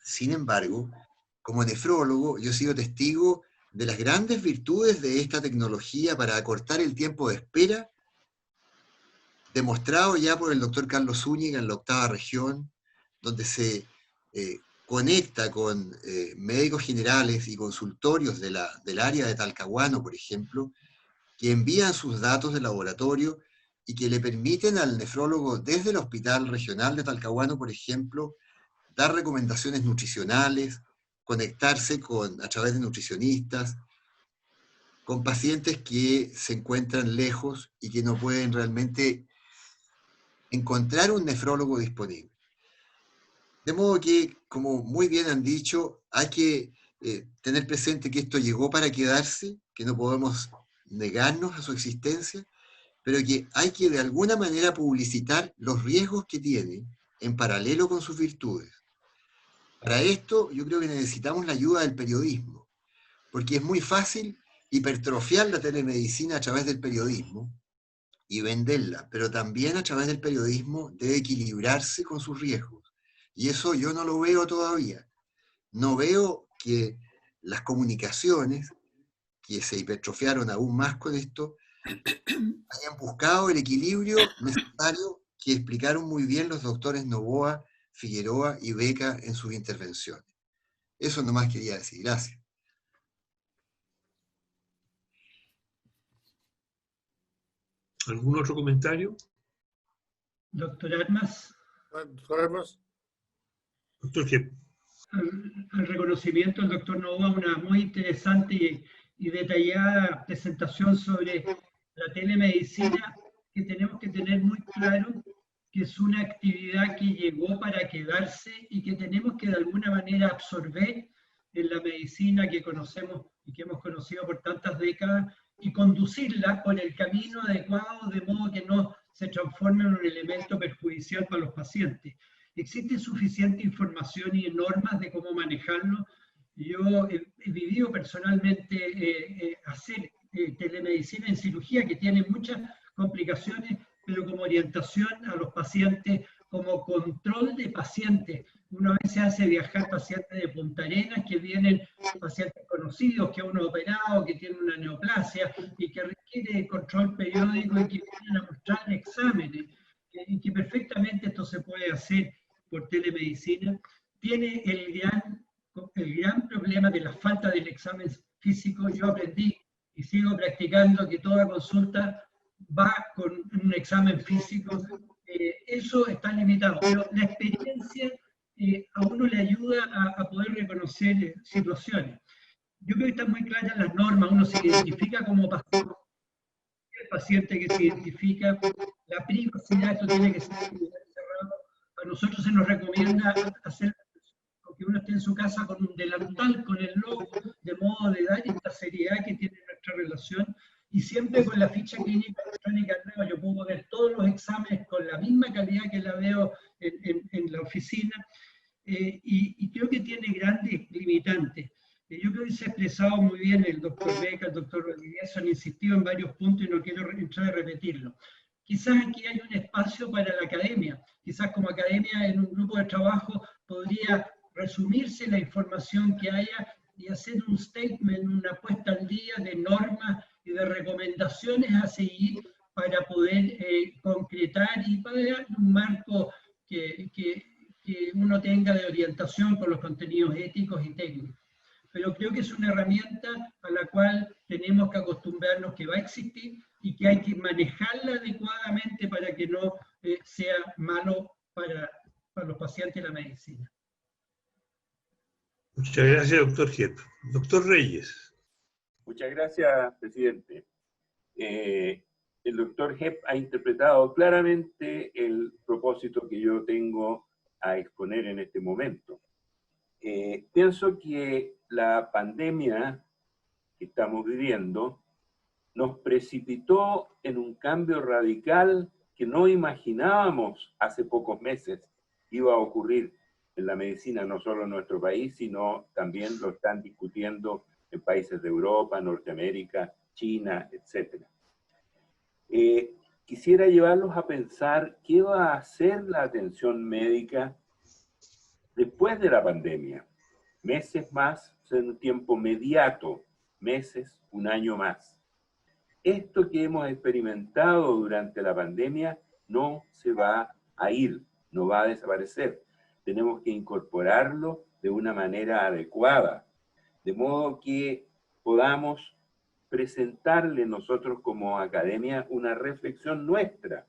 sin embargo, como nefrólogo, yo he sido testigo de las grandes virtudes de esta tecnología para acortar el tiempo de espera, demostrado ya por el doctor Carlos Zúñiga en la 8ª región, donde se conecta con médicos generales y consultorios del área de Talcahuano, por ejemplo, que envían sus datos de laboratorio y que le permiten al nefrólogo desde el Hospital Regional de Talcahuano, por ejemplo, dar recomendaciones nutricionales, conectarse a través de nutricionistas, con pacientes que se encuentran lejos y que no pueden realmente encontrar un nefrólogo disponible. De modo que, como muy bien han dicho, hay que tener presente que esto llegó para quedarse, que no podemos negarnos a su existencia, pero que hay que de alguna manera publicitar los riesgos que tiene en paralelo con sus virtudes. Para esto yo creo que necesitamos la ayuda del periodismo, porque es muy fácil hipertrofiar la telemedicina a través del periodismo y venderla, pero también a través del periodismo debe equilibrarse con sus riesgos. Y eso yo no lo veo todavía. No veo que las comunicaciones, que se hipertrofiaron aún más con esto, hayan buscado el equilibrio necesario que explicaron muy bien los doctores Novoa, Figueroa y Beca en sus intervenciones. Eso nomás quería decir. Gracias. ¿Algún otro comentario? Doctor Armas. Doctor Armas. Doctor Gep. Al reconocimiento del doctor Novoa, una muy interesante y detallada presentación sobre la telemedicina, que tenemos que tener muy claro que es una actividad que llegó para quedarse y que tenemos que de alguna manera absorber en la medicina que conocemos y que hemos conocido por tantas décadas, y conducirla por el camino adecuado, de modo que no se transforme en un elemento perjudicial para los pacientes. Existe suficiente información y normas de cómo manejarlo. Yo he vivido personalmente hacer telemedicina en cirugía, que tiene muchas complicaciones, pero como orientación a los pacientes, como control de pacientes. Uno a veces hace viajar pacientes de Punta Arenas, que vienen pacientes conocidos, que uno ha operado, que tienen una neoplasia y que requiere control periódico y que vienen a mostrar exámenes y que perfectamente esto se puede hacer por telemedicina, tiene el gran problema de la falta del examen físico. Yo aprendí y sigo practicando que toda consulta va con un examen físico. Eso está limitado, pero la experiencia a uno le ayuda a poder reconocer situaciones. Yo creo que están muy claras las normas, uno se identifica como paciente, el paciente que se identifica, la privacidad, esto tiene que ser cerrado. A nosotros se nos recomienda hacer que uno esté en su casa con un delantal, con el logo, de modo de dar esta seriedad que tiene nuestra relación, y siempre con la ficha clínica electrónica nueva. Yo puedo ver todos los exámenes con la misma calidad que la veo en la oficina, y creo que tiene grandes limitantes. Yo creo que se ha expresado muy bien el doctor Beca, el doctor Rodríguez, han insistido en varios puntos y no quiero entrar a repetirlo. Quizás aquí hay un espacio para la academia, quizás como academia en un grupo de trabajo podría resumirse la información que haya y hacer un statement, una puesta al día de normas y de recomendaciones a seguir para poder concretar y para dar un marco que uno tenga de orientación con los contenidos éticos y técnicos. Pero creo que es una herramienta a la cual tenemos que acostumbrarnos que va a existir y que hay que manejarla adecuadamente para que no sea malo para los pacientes de la medicina. Muchas gracias, doctor Hepp. Doctor Reyes. Muchas gracias, presidente. El doctor Hepp ha interpretado claramente el propósito que yo tengo a exponer en este momento. Pienso que la pandemia que estamos viviendo nos precipitó en un cambio radical que no imaginábamos hace pocos meses iba a ocurrir en la medicina, no solo en nuestro país, sino también lo están discutiendo en países de Europa, Norteamérica, China, etc. Quisiera llevarlos a pensar qué va a hacer la atención médica después de la pandemia. Meses más, en un tiempo mediato, meses, un año más. Esto que hemos experimentado durante la pandemia no se va a ir, no va a desaparecer. Tenemos que incorporarlo de una manera adecuada, de modo que podamos presentarle nosotros como academia una reflexión nuestra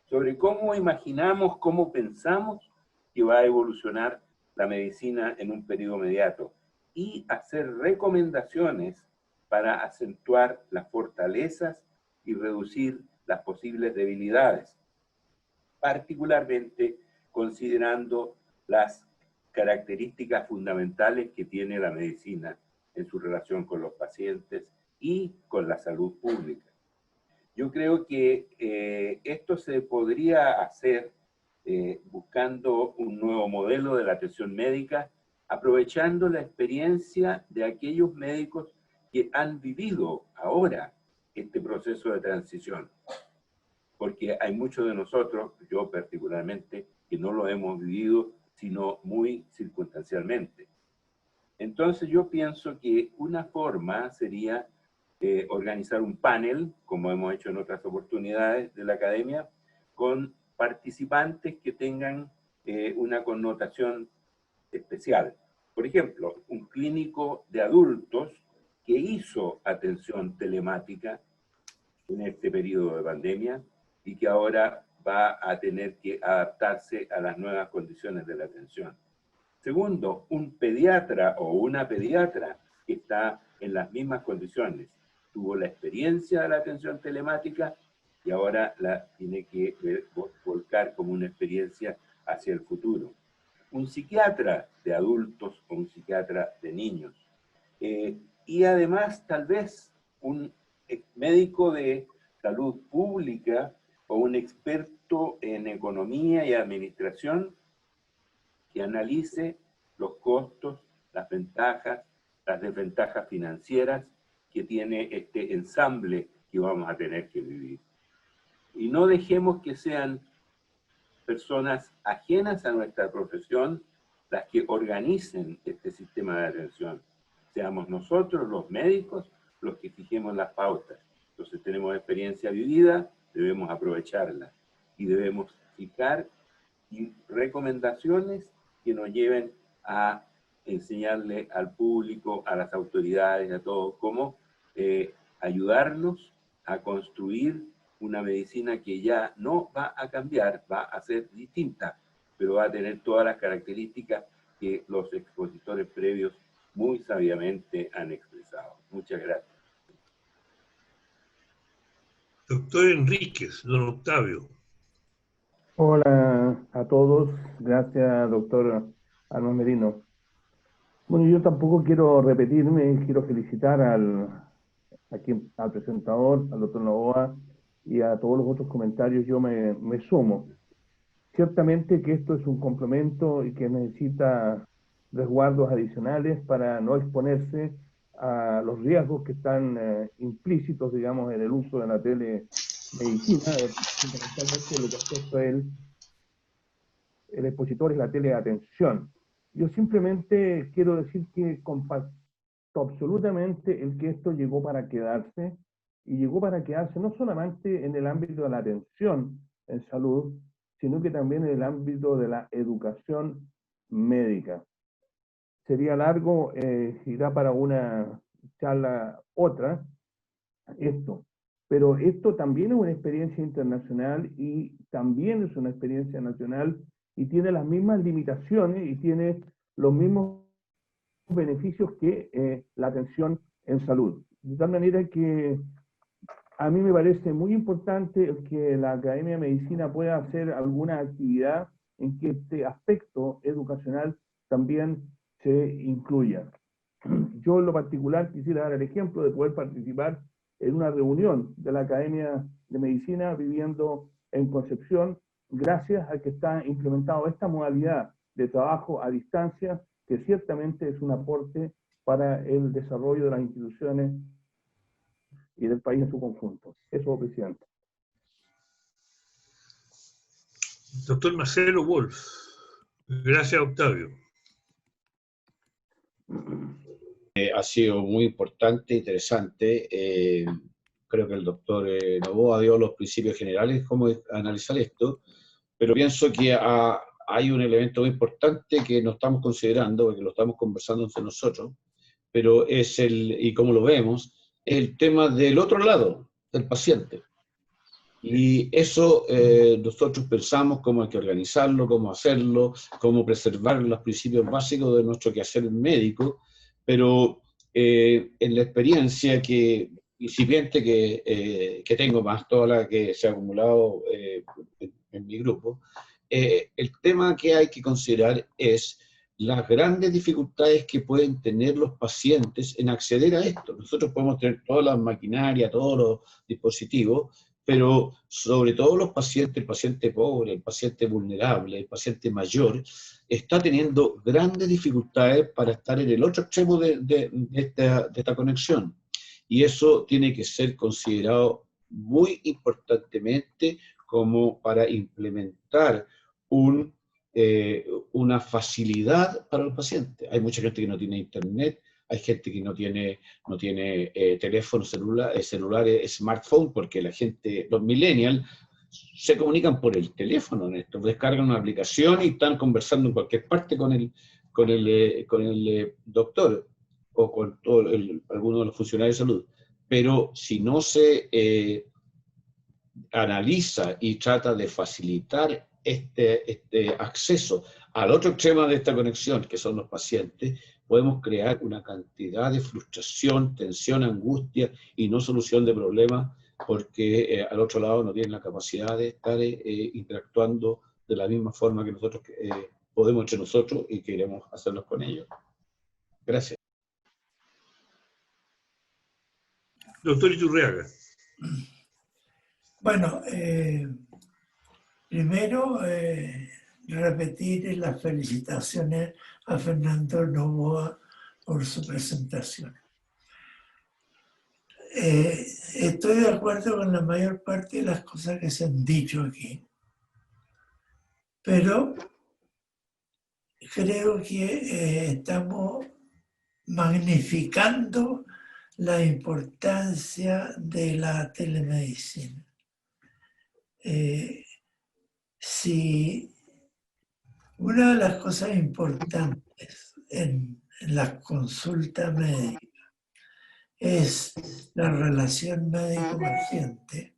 sobre cómo imaginamos, cómo pensamos que va a evolucionar la medicina en un periodo inmediato y hacer recomendaciones para acentuar las fortalezas y reducir las posibles debilidades, particularmente considerando las características fundamentales que tiene la medicina en su relación con los pacientes y con la salud pública. Yo creo que esto se podría hacer buscando un nuevo modelo de la atención médica, aprovechando la experiencia de aquellos médicos que han vivido ahora este proceso de transición. Porque hay muchos de nosotros, yo particularmente, que no lo hemos vivido, sino muy circunstancialmente. Entonces yo pienso que una forma sería organizar un panel, como hemos hecho en otras oportunidades de la academia, con participantes que tengan una connotación especial. Por ejemplo, un clínico de adultos que hizo atención telemática en este periodo de pandemia y que ahora va a tener que adaptarse a las nuevas condiciones de la atención. Segundo, un pediatra o una pediatra que está en las mismas condiciones. Tuvo la experiencia de la atención telemática y ahora la tiene que volcar como una experiencia hacia el futuro. Un psiquiatra de adultos o un psiquiatra de niños. Y además, tal vez, un médico de salud pública o un experto en economía y administración que analice los costos, las ventajas, las desventajas financieras que tiene este ensamble que vamos a tener que vivir. Y no dejemos que sean personas ajenas a nuestra profesión las que organicen este sistema de atención. Seamos nosotros, los médicos, los que fijemos las pautas. Entonces tenemos experiencia vivida, debemos aprovecharla. y debemos fijar recomendaciones que nos lleven a enseñarle al público, a las autoridades, a todos, cómo ayudarnos a construir una medicina que ya no va a cambiar, va a ser distinta, pero va a tener todas las características que los expositores previos muy sabiamente han expresado. Muchas gracias. Doctor Enríquez, don Octavio. Hola a todos, gracias doctor Alma Merino. Bueno, yo tampoco quiero repetirme, quiero felicitar al presentador, al doctor Novoa, y a todos los otros comentarios. Yo me sumo. Ciertamente que esto es un complemento y que necesita resguardos adicionales para no exponerse a los riesgos que están implícitos, digamos, en el uso de la telemedicina, fundamentalmente lo que afecta el expositor es la teleatención. Yo simplemente quiero decir que comparto absolutamente el que esto llegó para quedarse, y llegó para quedarse no solamente en el ámbito de la atención en salud, sino que también en el ámbito de la educación médica. Sería largo, irá para una charla otra, esto. Pero esto también es una experiencia internacional y también es una experiencia nacional y tiene las mismas limitaciones y tiene los mismos beneficios que la atención en salud. De tal manera que a mí me parece muy importante que la Academia de Medicina pueda hacer alguna actividad en que este aspecto educacional también se incluya. Yo en lo particular quisiera dar el ejemplo de poder participar en una reunión de la Academia de Medicina viviendo en Concepción, gracias a que está implementado esta modalidad de trabajo a distancia, que ciertamente es un aporte para el desarrollo de las instituciones y del país en su conjunto. Eso, presidente. Doctor Marcelo Wolf. Gracias, Octavio. Ha sido muy importante, interesante. Creo que el doctor Novoa dio los principios generales de cómo analizar esto, pero pienso que hay un elemento muy importante que no estamos considerando, porque lo estamos conversando entre nosotros, pero es y como lo vemos, es el tema del otro lado, del paciente. Y eso nosotros pensamos cómo hay que organizarlo, cómo hacerlo, cómo preservar los principios básicos de nuestro quehacer médico, pero en la experiencia incipiente que tengo, más toda la que se ha acumulado en mi grupo, el tema que hay que considerar es las grandes dificultades que pueden tener los pacientes en acceder a esto. Nosotros podemos tener toda la maquinaria, todos los dispositivos, pero sobre todo los pacientes, el paciente pobre, el paciente vulnerable, el paciente mayor, está teniendo grandes dificultades para estar en el otro extremo de esta conexión. Y eso tiene que ser considerado muy importantemente como para implementar una facilidad para los pacientes. Hay mucha gente que no tiene internet, hay gente que no tiene teléfonos celulares, smartphone, porque la gente, los millennials, se comunican por el teléfono en esto, descargan una aplicación y están conversando en cualquier parte con el doctor o con alguno de los funcionarios de salud. Pero si no se analiza y trata de facilitar este acceso al otro extremo de esta conexión, que son los pacientes, podemos crear una cantidad de frustración, tensión, angustia y no solución de problemas, porque al otro lado no tienen la capacidad de estar interactuando de la misma forma que nosotros podemos entre nosotros y queremos hacerlos con ellos. Gracias. Doctor Iturriaga. Bueno, primero repetir las felicitaciones a Fernando Novoa por su presentación. Estoy de acuerdo con la mayor parte de las cosas que se han dicho aquí, pero creo que estamos magnificando la importancia de la telemedicina. si una de las cosas importantes en la consulta médica es la relación médico-paciente,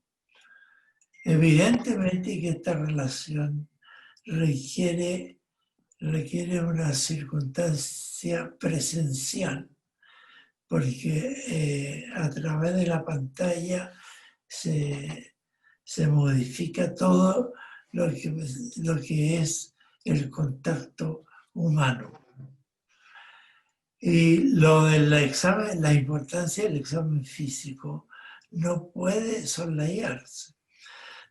evidentemente que esta relación requiere una circunstancia presencial, porque a través de la pantalla se modifica todo lo que es el contacto humano. Y lo del examen, la importancia del examen físico no puede soslayarse.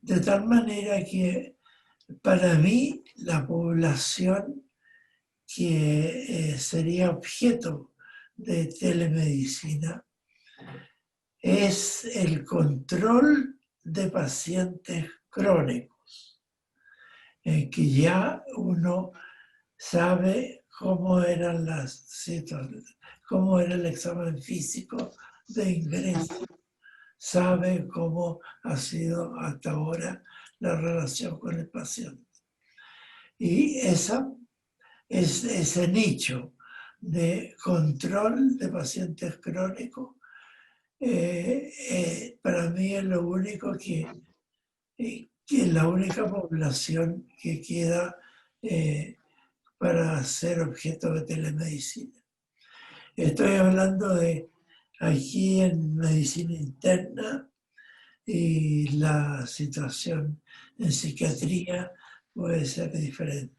De tal manera que para mí la población que sería objeto de telemedicina es el control de pacientes crónicos, en que ya uno sabe cómo eran las situaciones, cómo era el examen físico de ingreso, sabe cómo ha sido hasta ahora la relación con el paciente. Y ese nicho de control de pacientes crónicos, para mí es lo único que es la única población que queda para ser objeto de telemedicina. Estoy hablando de aquí en medicina interna, y la situación en psiquiatría puede ser diferente.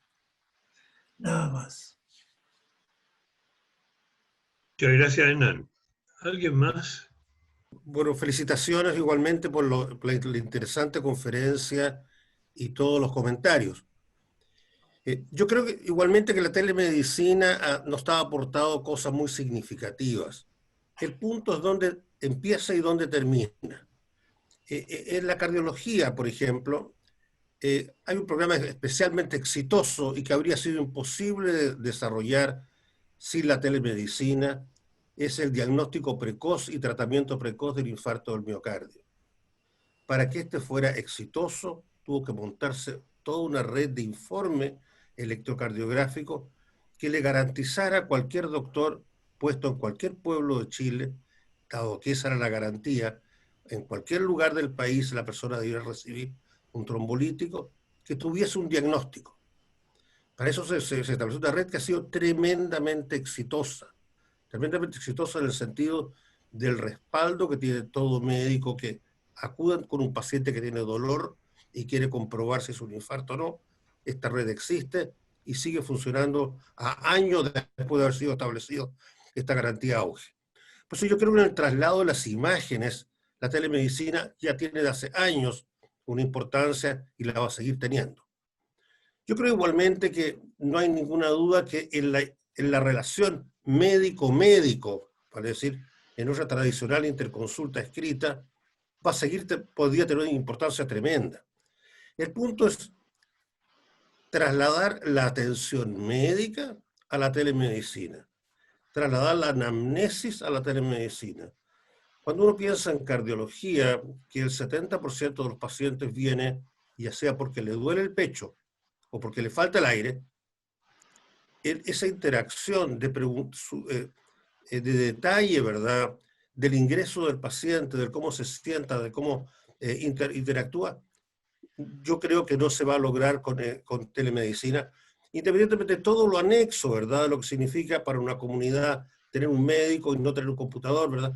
Nada más. Muchas gracias, Hernán. ¿Alguien más? Bueno, felicitaciones igualmente por la interesante conferencia y todos los comentarios. Yo creo que igualmente que la telemedicina nos ha aportado cosas muy significativas. El punto es dónde empieza y dónde termina. En la cardiología, por ejemplo, hay un programa especialmente exitoso y que habría sido imposible de desarrollar sin la telemedicina, es el diagnóstico precoz y tratamiento precoz del infarto del miocardio. Para que este fuera exitoso, tuvo que montarse toda una red de informe electrocardiográfico que le garantizara a cualquier doctor puesto en cualquier pueblo de Chile, dado que esa era la garantía, en cualquier lugar del país la persona debía recibir un trombolítico que tuviese un diagnóstico. Para eso se estableció una red que ha sido tremendamente exitosa en el sentido del respaldo que tiene todo médico que acuda con un paciente que tiene dolor y quiere comprobar si es un infarto o no. Esta red existe y sigue funcionando a años después de haber sido establecido esta garantía auge. Por eso yo creo que en el traslado de las imágenes, la telemedicina ya tiene de hace años una importancia y la va a seguir teniendo. Yo creo igualmente que no hay ninguna duda que en la relación médico-médico, para decir, en nuestra tradicional interconsulta escrita, va a seguir, podría tener una importancia tremenda. El punto es trasladar la atención médica a la telemedicina, trasladar la anamnesis a la telemedicina. Cuando uno piensa en cardiología, que el 70% de los pacientes viene, ya sea porque le duele el pecho o porque le falta el aire, esa interacción de detalle, ¿verdad?, del ingreso del paciente, de cómo se sienta, de cómo interactúa, yo creo que no se va a lograr con telemedicina, independientemente de todo lo anexo, ¿verdad?, lo que significa para una comunidad tener un médico y no tener un computador, ¿verdad?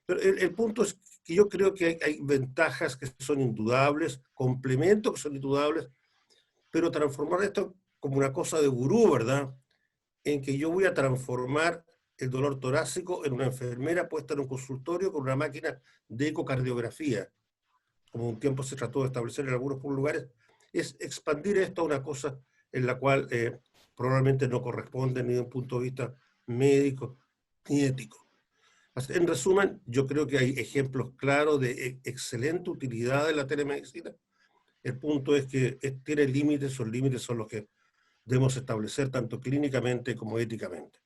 Pero el punto es que yo creo que hay ventajas que son indudables, complementos que son indudables, pero transformar esto como una cosa de gurú, ¿verdad?, en que yo voy a transformar el dolor torácico en una enfermera puesta en un consultorio con una máquina de ecocardiografía, como un tiempo se trató de establecer en algunos lugares, es expandir esto a una cosa en la cual probablemente no corresponde ni desde un punto de vista médico ni ético. En resumen, yo creo que hay ejemplos claros de excelente utilidad de la telemedicina. El punto es que tiene límites, esos límites son los que debemos establecer tanto clínicamente como éticamente.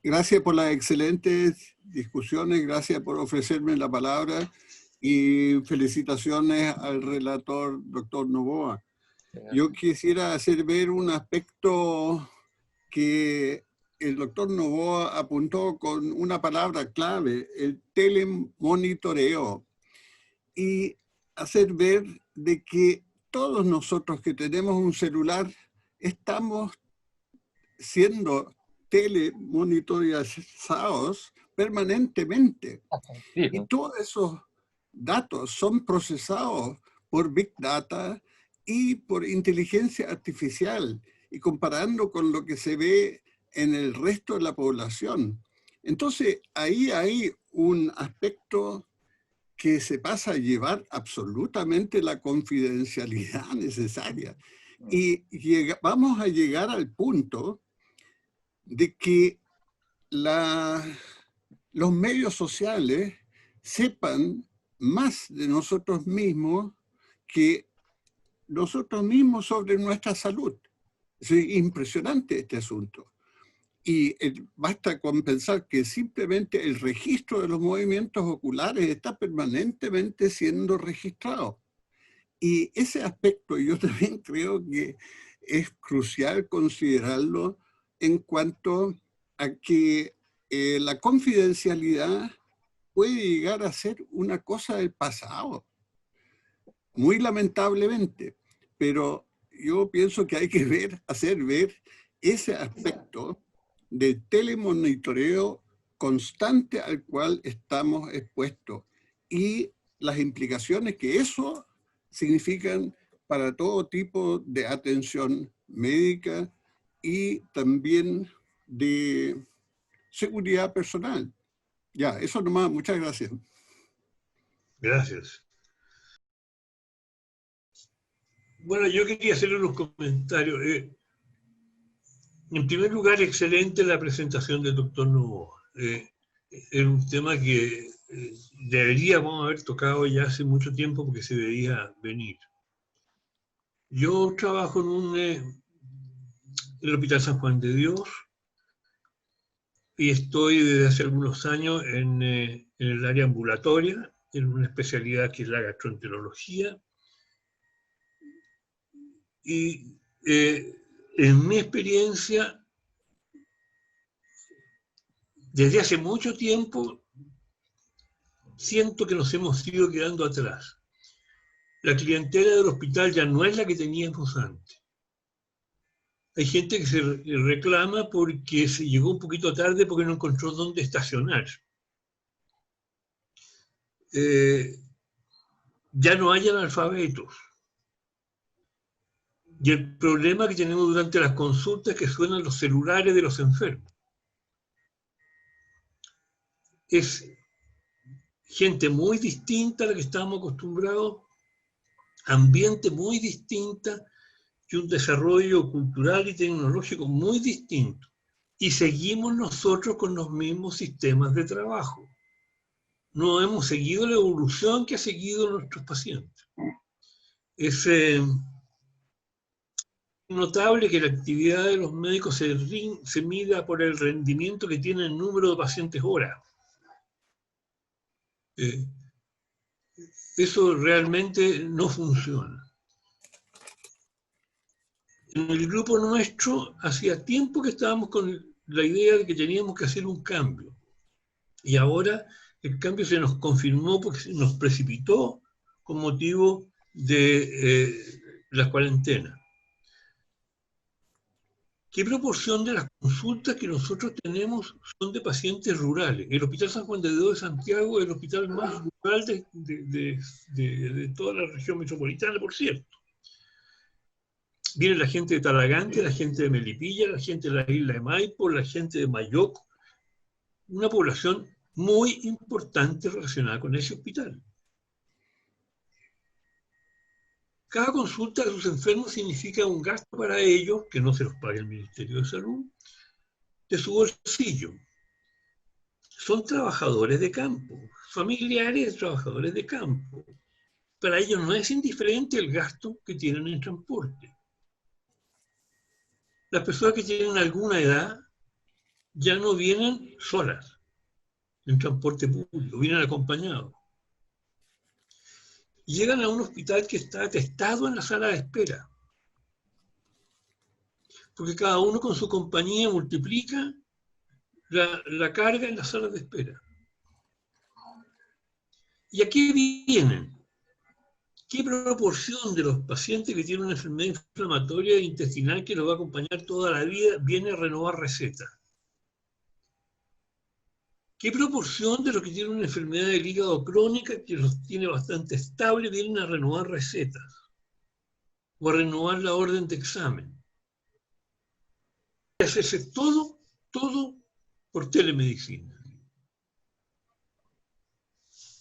Gracias por las excelentes discusiones, gracias por ofrecerme la palabra y felicitaciones al relator, doctor Novoa. Yo quisiera hacer ver un aspecto que el doctor Novoa apuntó con una palabra clave, el telemonitoreo, y hacer ver de que todos nosotros que tenemos un celular estamos siendo telemonitoreados permanentemente. Y todos esos datos son procesados por Big Data y por inteligencia artificial, y comparando con lo que se ve en el resto de la población. Entonces, ahí hay un aspecto que se pasa a llevar absolutamente la confidencialidad necesaria. Y vamos a llegar al punto de que los medios sociales sepan más de nosotros mismos que nosotros mismos sobre nuestra salud. Es impresionante este asunto. Y basta con pensar que simplemente el registro de los movimientos oculares está permanentemente siendo registrado. Y ese aspecto yo también creo que es crucial considerarlo en cuanto a que la confidencialidad puede llegar a ser una cosa del pasado, muy lamentablemente, pero yo pienso que hay que hacer ver ese aspecto del telemonitoreo constante al cual estamos expuestos y las implicaciones que eso significan para todo tipo de atención médica y también de seguridad personal. Ya, eso nomás, muchas gracias. Gracias. Bueno, yo quería hacer unos comentarios. En primer lugar, excelente la presentación del doctor Novoa. Es un tema que deberíamos haber tocado ya hace mucho tiempo porque se veía venir. Yo trabajo en el Hospital San Juan de Dios y estoy desde hace algunos años en el área ambulatoria, en una especialidad que es la gastroenterología. Y en mi experiencia, desde hace mucho tiempo, siento que nos hemos ido quedando atrás. La clientela del hospital ya no es la que teníamos antes. Hay gente que se reclama porque se llegó un poquito tarde porque no encontró dónde estacionar. Ya no hay analfabetos. Y el problema que tenemos durante las consultas es que suenan los celulares de los enfermos. Es gente muy distinta a la que estábamos acostumbrados, ambiente muy distinta y un desarrollo cultural y tecnológico muy distinto. Y seguimos nosotros con los mismos sistemas de trabajo. No hemos seguido la evolución que ha seguido nuestros pacientes. Es notable que la actividad de los médicos se mida por el rendimiento que tiene el número de pacientes hora. Eso realmente no funciona. En el grupo nuestro hacía tiempo que estábamos con la idea de que teníamos que hacer un cambio. Y ahora el cambio se nos confirmó porque se nos precipitó con motivo de la cuarentena. ¿Qué proporción de las consultas que nosotros tenemos son de pacientes rurales? El Hospital San Juan de Dios de Santiago es el hospital más rural de toda la región metropolitana, por cierto. Viene la gente de Talagante, la gente de Melipilla, la gente de la isla de Maipo, la gente de Mayoco. Una población muy importante relacionada con ese hospital. Cada consulta de sus enfermos significa un gasto para ellos, que no se los paga el Ministerio de Salud, de su bolsillo. Son trabajadores de campo, familiares de trabajadores de campo. Para ellos no es indiferente el gasto que tienen en transporte. Las personas que tienen alguna edad ya no vienen solas en transporte público, vienen acompañados. llegan a un hospital que está atestado en la sala de espera. Porque cada uno con su compañía multiplica la carga en la sala de espera. ¿Y a qué vienen? ¿Qué proporción de los pacientes que tienen una enfermedad inflamatoria intestinal que los va a acompañar toda la vida viene a renovar recetas? ¿Qué proporción de los que tienen una enfermedad del hígado crónica que los tiene bastante estable vienen a renovar recetas? O a renovar la orden de examen. Hacerse todo por telemedicina.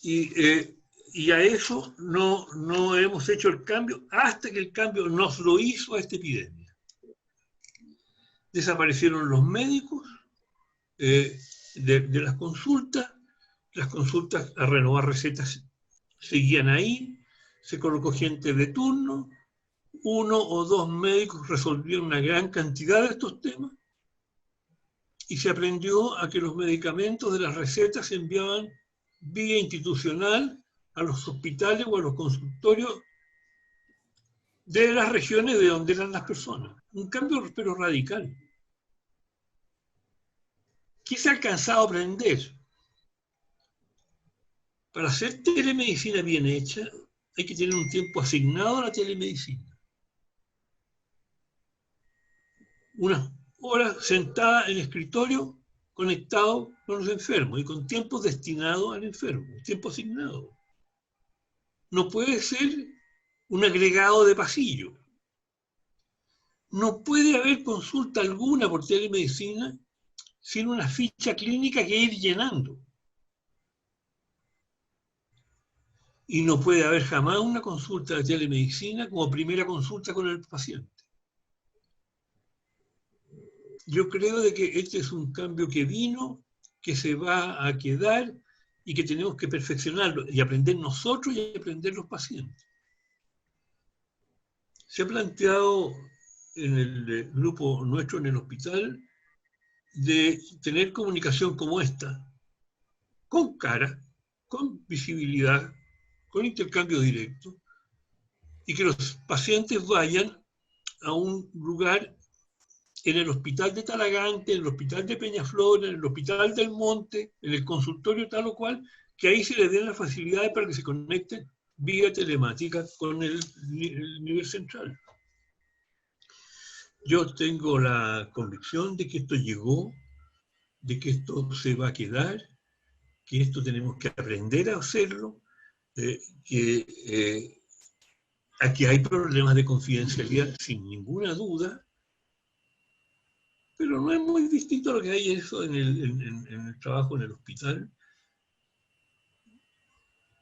Y a eso no hemos hecho el cambio hasta que el cambio nos lo hizo a esta epidemia. Desaparecieron los médicos de las consultas a renovar recetas seguían ahí, se colocó gente de turno, 1 o 2 médicos resolvieron una gran cantidad de estos temas y se aprendió a que los medicamentos de las recetas se enviaban vía institucional a los hospitales o a los consultorios de las regiones de donde eran las personas. Un cambio pero radical. ¿Qué se ha alcanzado a aprender? Para hacer telemedicina bien hecha hay que tener un tiempo asignado a la telemedicina. Unas horas sentada en el escritorio conectado con los enfermos y con tiempo destinado al enfermo, tiempo asignado. No puede ser un agregado de pasillo. No puede haber consulta alguna por telemedicina sin una ficha clínica que ir llenando. Y no puede haber jamás una consulta de telemedicina como primera consulta con el paciente. Yo creo de que este es un cambio que vino, que se va a quedar y que tenemos que perfeccionarlo y aprender nosotros y aprender los pacientes. Se ha planteado en el grupo nuestro en el hospital de tener comunicación como esta, con cara, con visibilidad, con intercambio directo, y que los pacientes vayan a un lugar en el hospital de Talagante, en el hospital de Peñaflor, en el hospital del Monte, en el consultorio tal o cual, que ahí se les den las facilidades para que se conecten vía telemática con el nivel central. Yo tengo la convicción de que esto llegó, de que esto se va a quedar, que esto tenemos que aprender a hacerlo, que aquí hay problemas de confidencialidad sin ninguna duda, pero no es muy distinto a lo que hay eso en el trabajo en el hospital.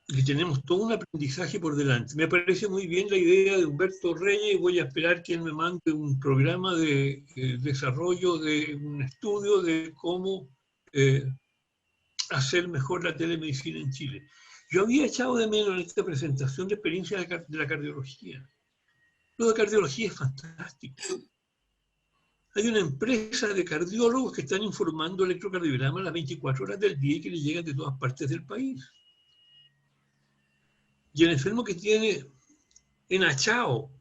Y tenemos todo un aprendizaje por delante. Me parece muy bien la idea de Humberto Reyes y voy a esperar que él me mande un programa de desarrollo de un estudio de cómo hacer mejor la telemedicina en Chile. Yo había echado de menos en esta presentación de experiencia de la cardiología. Lo de cardiología es fantástico. Hay una empresa de cardiólogos que están informando electrocardiogramas las 24 horas del día y que le llegan de todas partes del país. Y el enfermo que tiene en Achao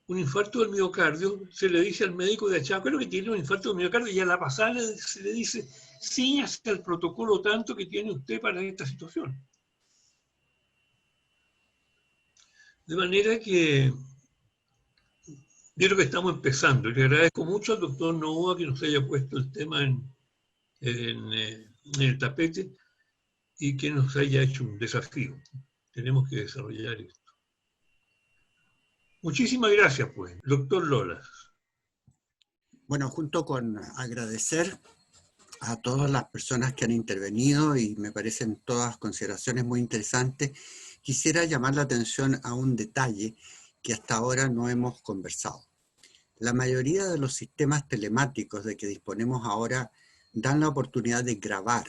un infarto del miocardio, se le dice al médico de Achao, ¿qué es lo que tiene un infarto del miocardio? Y a la pasada se le dice, ciñase al protocolo tanto que tiene usted para esta situación. De manera que yo creo que estamos empezando. Le agradezco mucho al doctor Novoa que nos haya puesto el tema en el tapete y que nos haya hecho un desafío. Tenemos que desarrollar esto. Muchísimas gracias, pues, doctor Lolas. Bueno, junto con agradecer a todas las personas que han intervenido y me parecen todas consideraciones muy interesantes, quisiera llamar la atención a un detalle que hasta ahora no hemos conversado. La mayoría de los sistemas telemáticos de que disponemos ahora dan la oportunidad de grabar.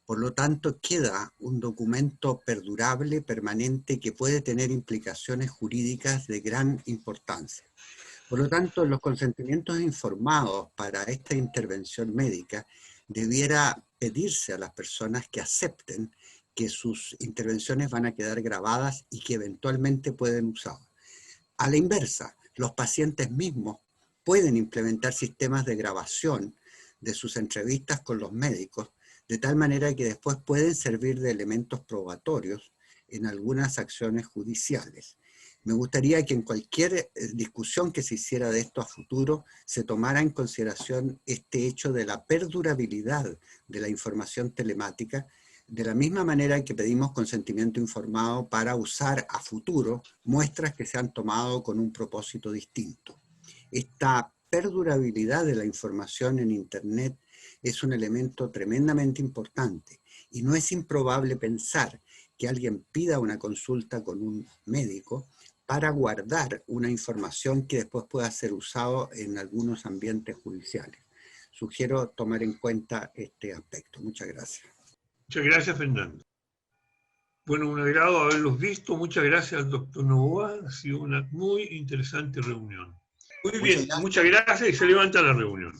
Por lo tanto, queda un documento perdurable, permanente, que puede tener implicaciones jurídicas de gran importancia. Por lo tanto, los consentimientos informados para esta intervención médica debiera pedirse a las personas que acepten que sus intervenciones van a quedar grabadas y que eventualmente pueden usar. A la inversa, los pacientes mismos pueden implementar sistemas de grabación de sus entrevistas con los médicos, de tal manera que después pueden servir de elementos probatorios en algunas acciones judiciales. Me gustaría que en cualquier discusión que se hiciera de esto a futuro se tomara en consideración este hecho de la perdurabilidad de la información telemática, de la misma manera que pedimos consentimiento informado para usar a futuro muestras que se han tomado con un propósito distinto. Esta perdurabilidad de la información en Internet es un elemento tremendamente importante y no es improbable pensar que alguien pida una consulta con un médico para guardar una información que después pueda ser usado en algunos ambientes judiciales. Sugiero tomar en cuenta este aspecto. Muchas gracias. Muchas gracias, Fernando. Bueno, un agrado haberlos visto. Muchas gracias al doctor Novoa. Ha sido una muy interesante reunión. Muy bien, muchas gracias y se levanta la reunión.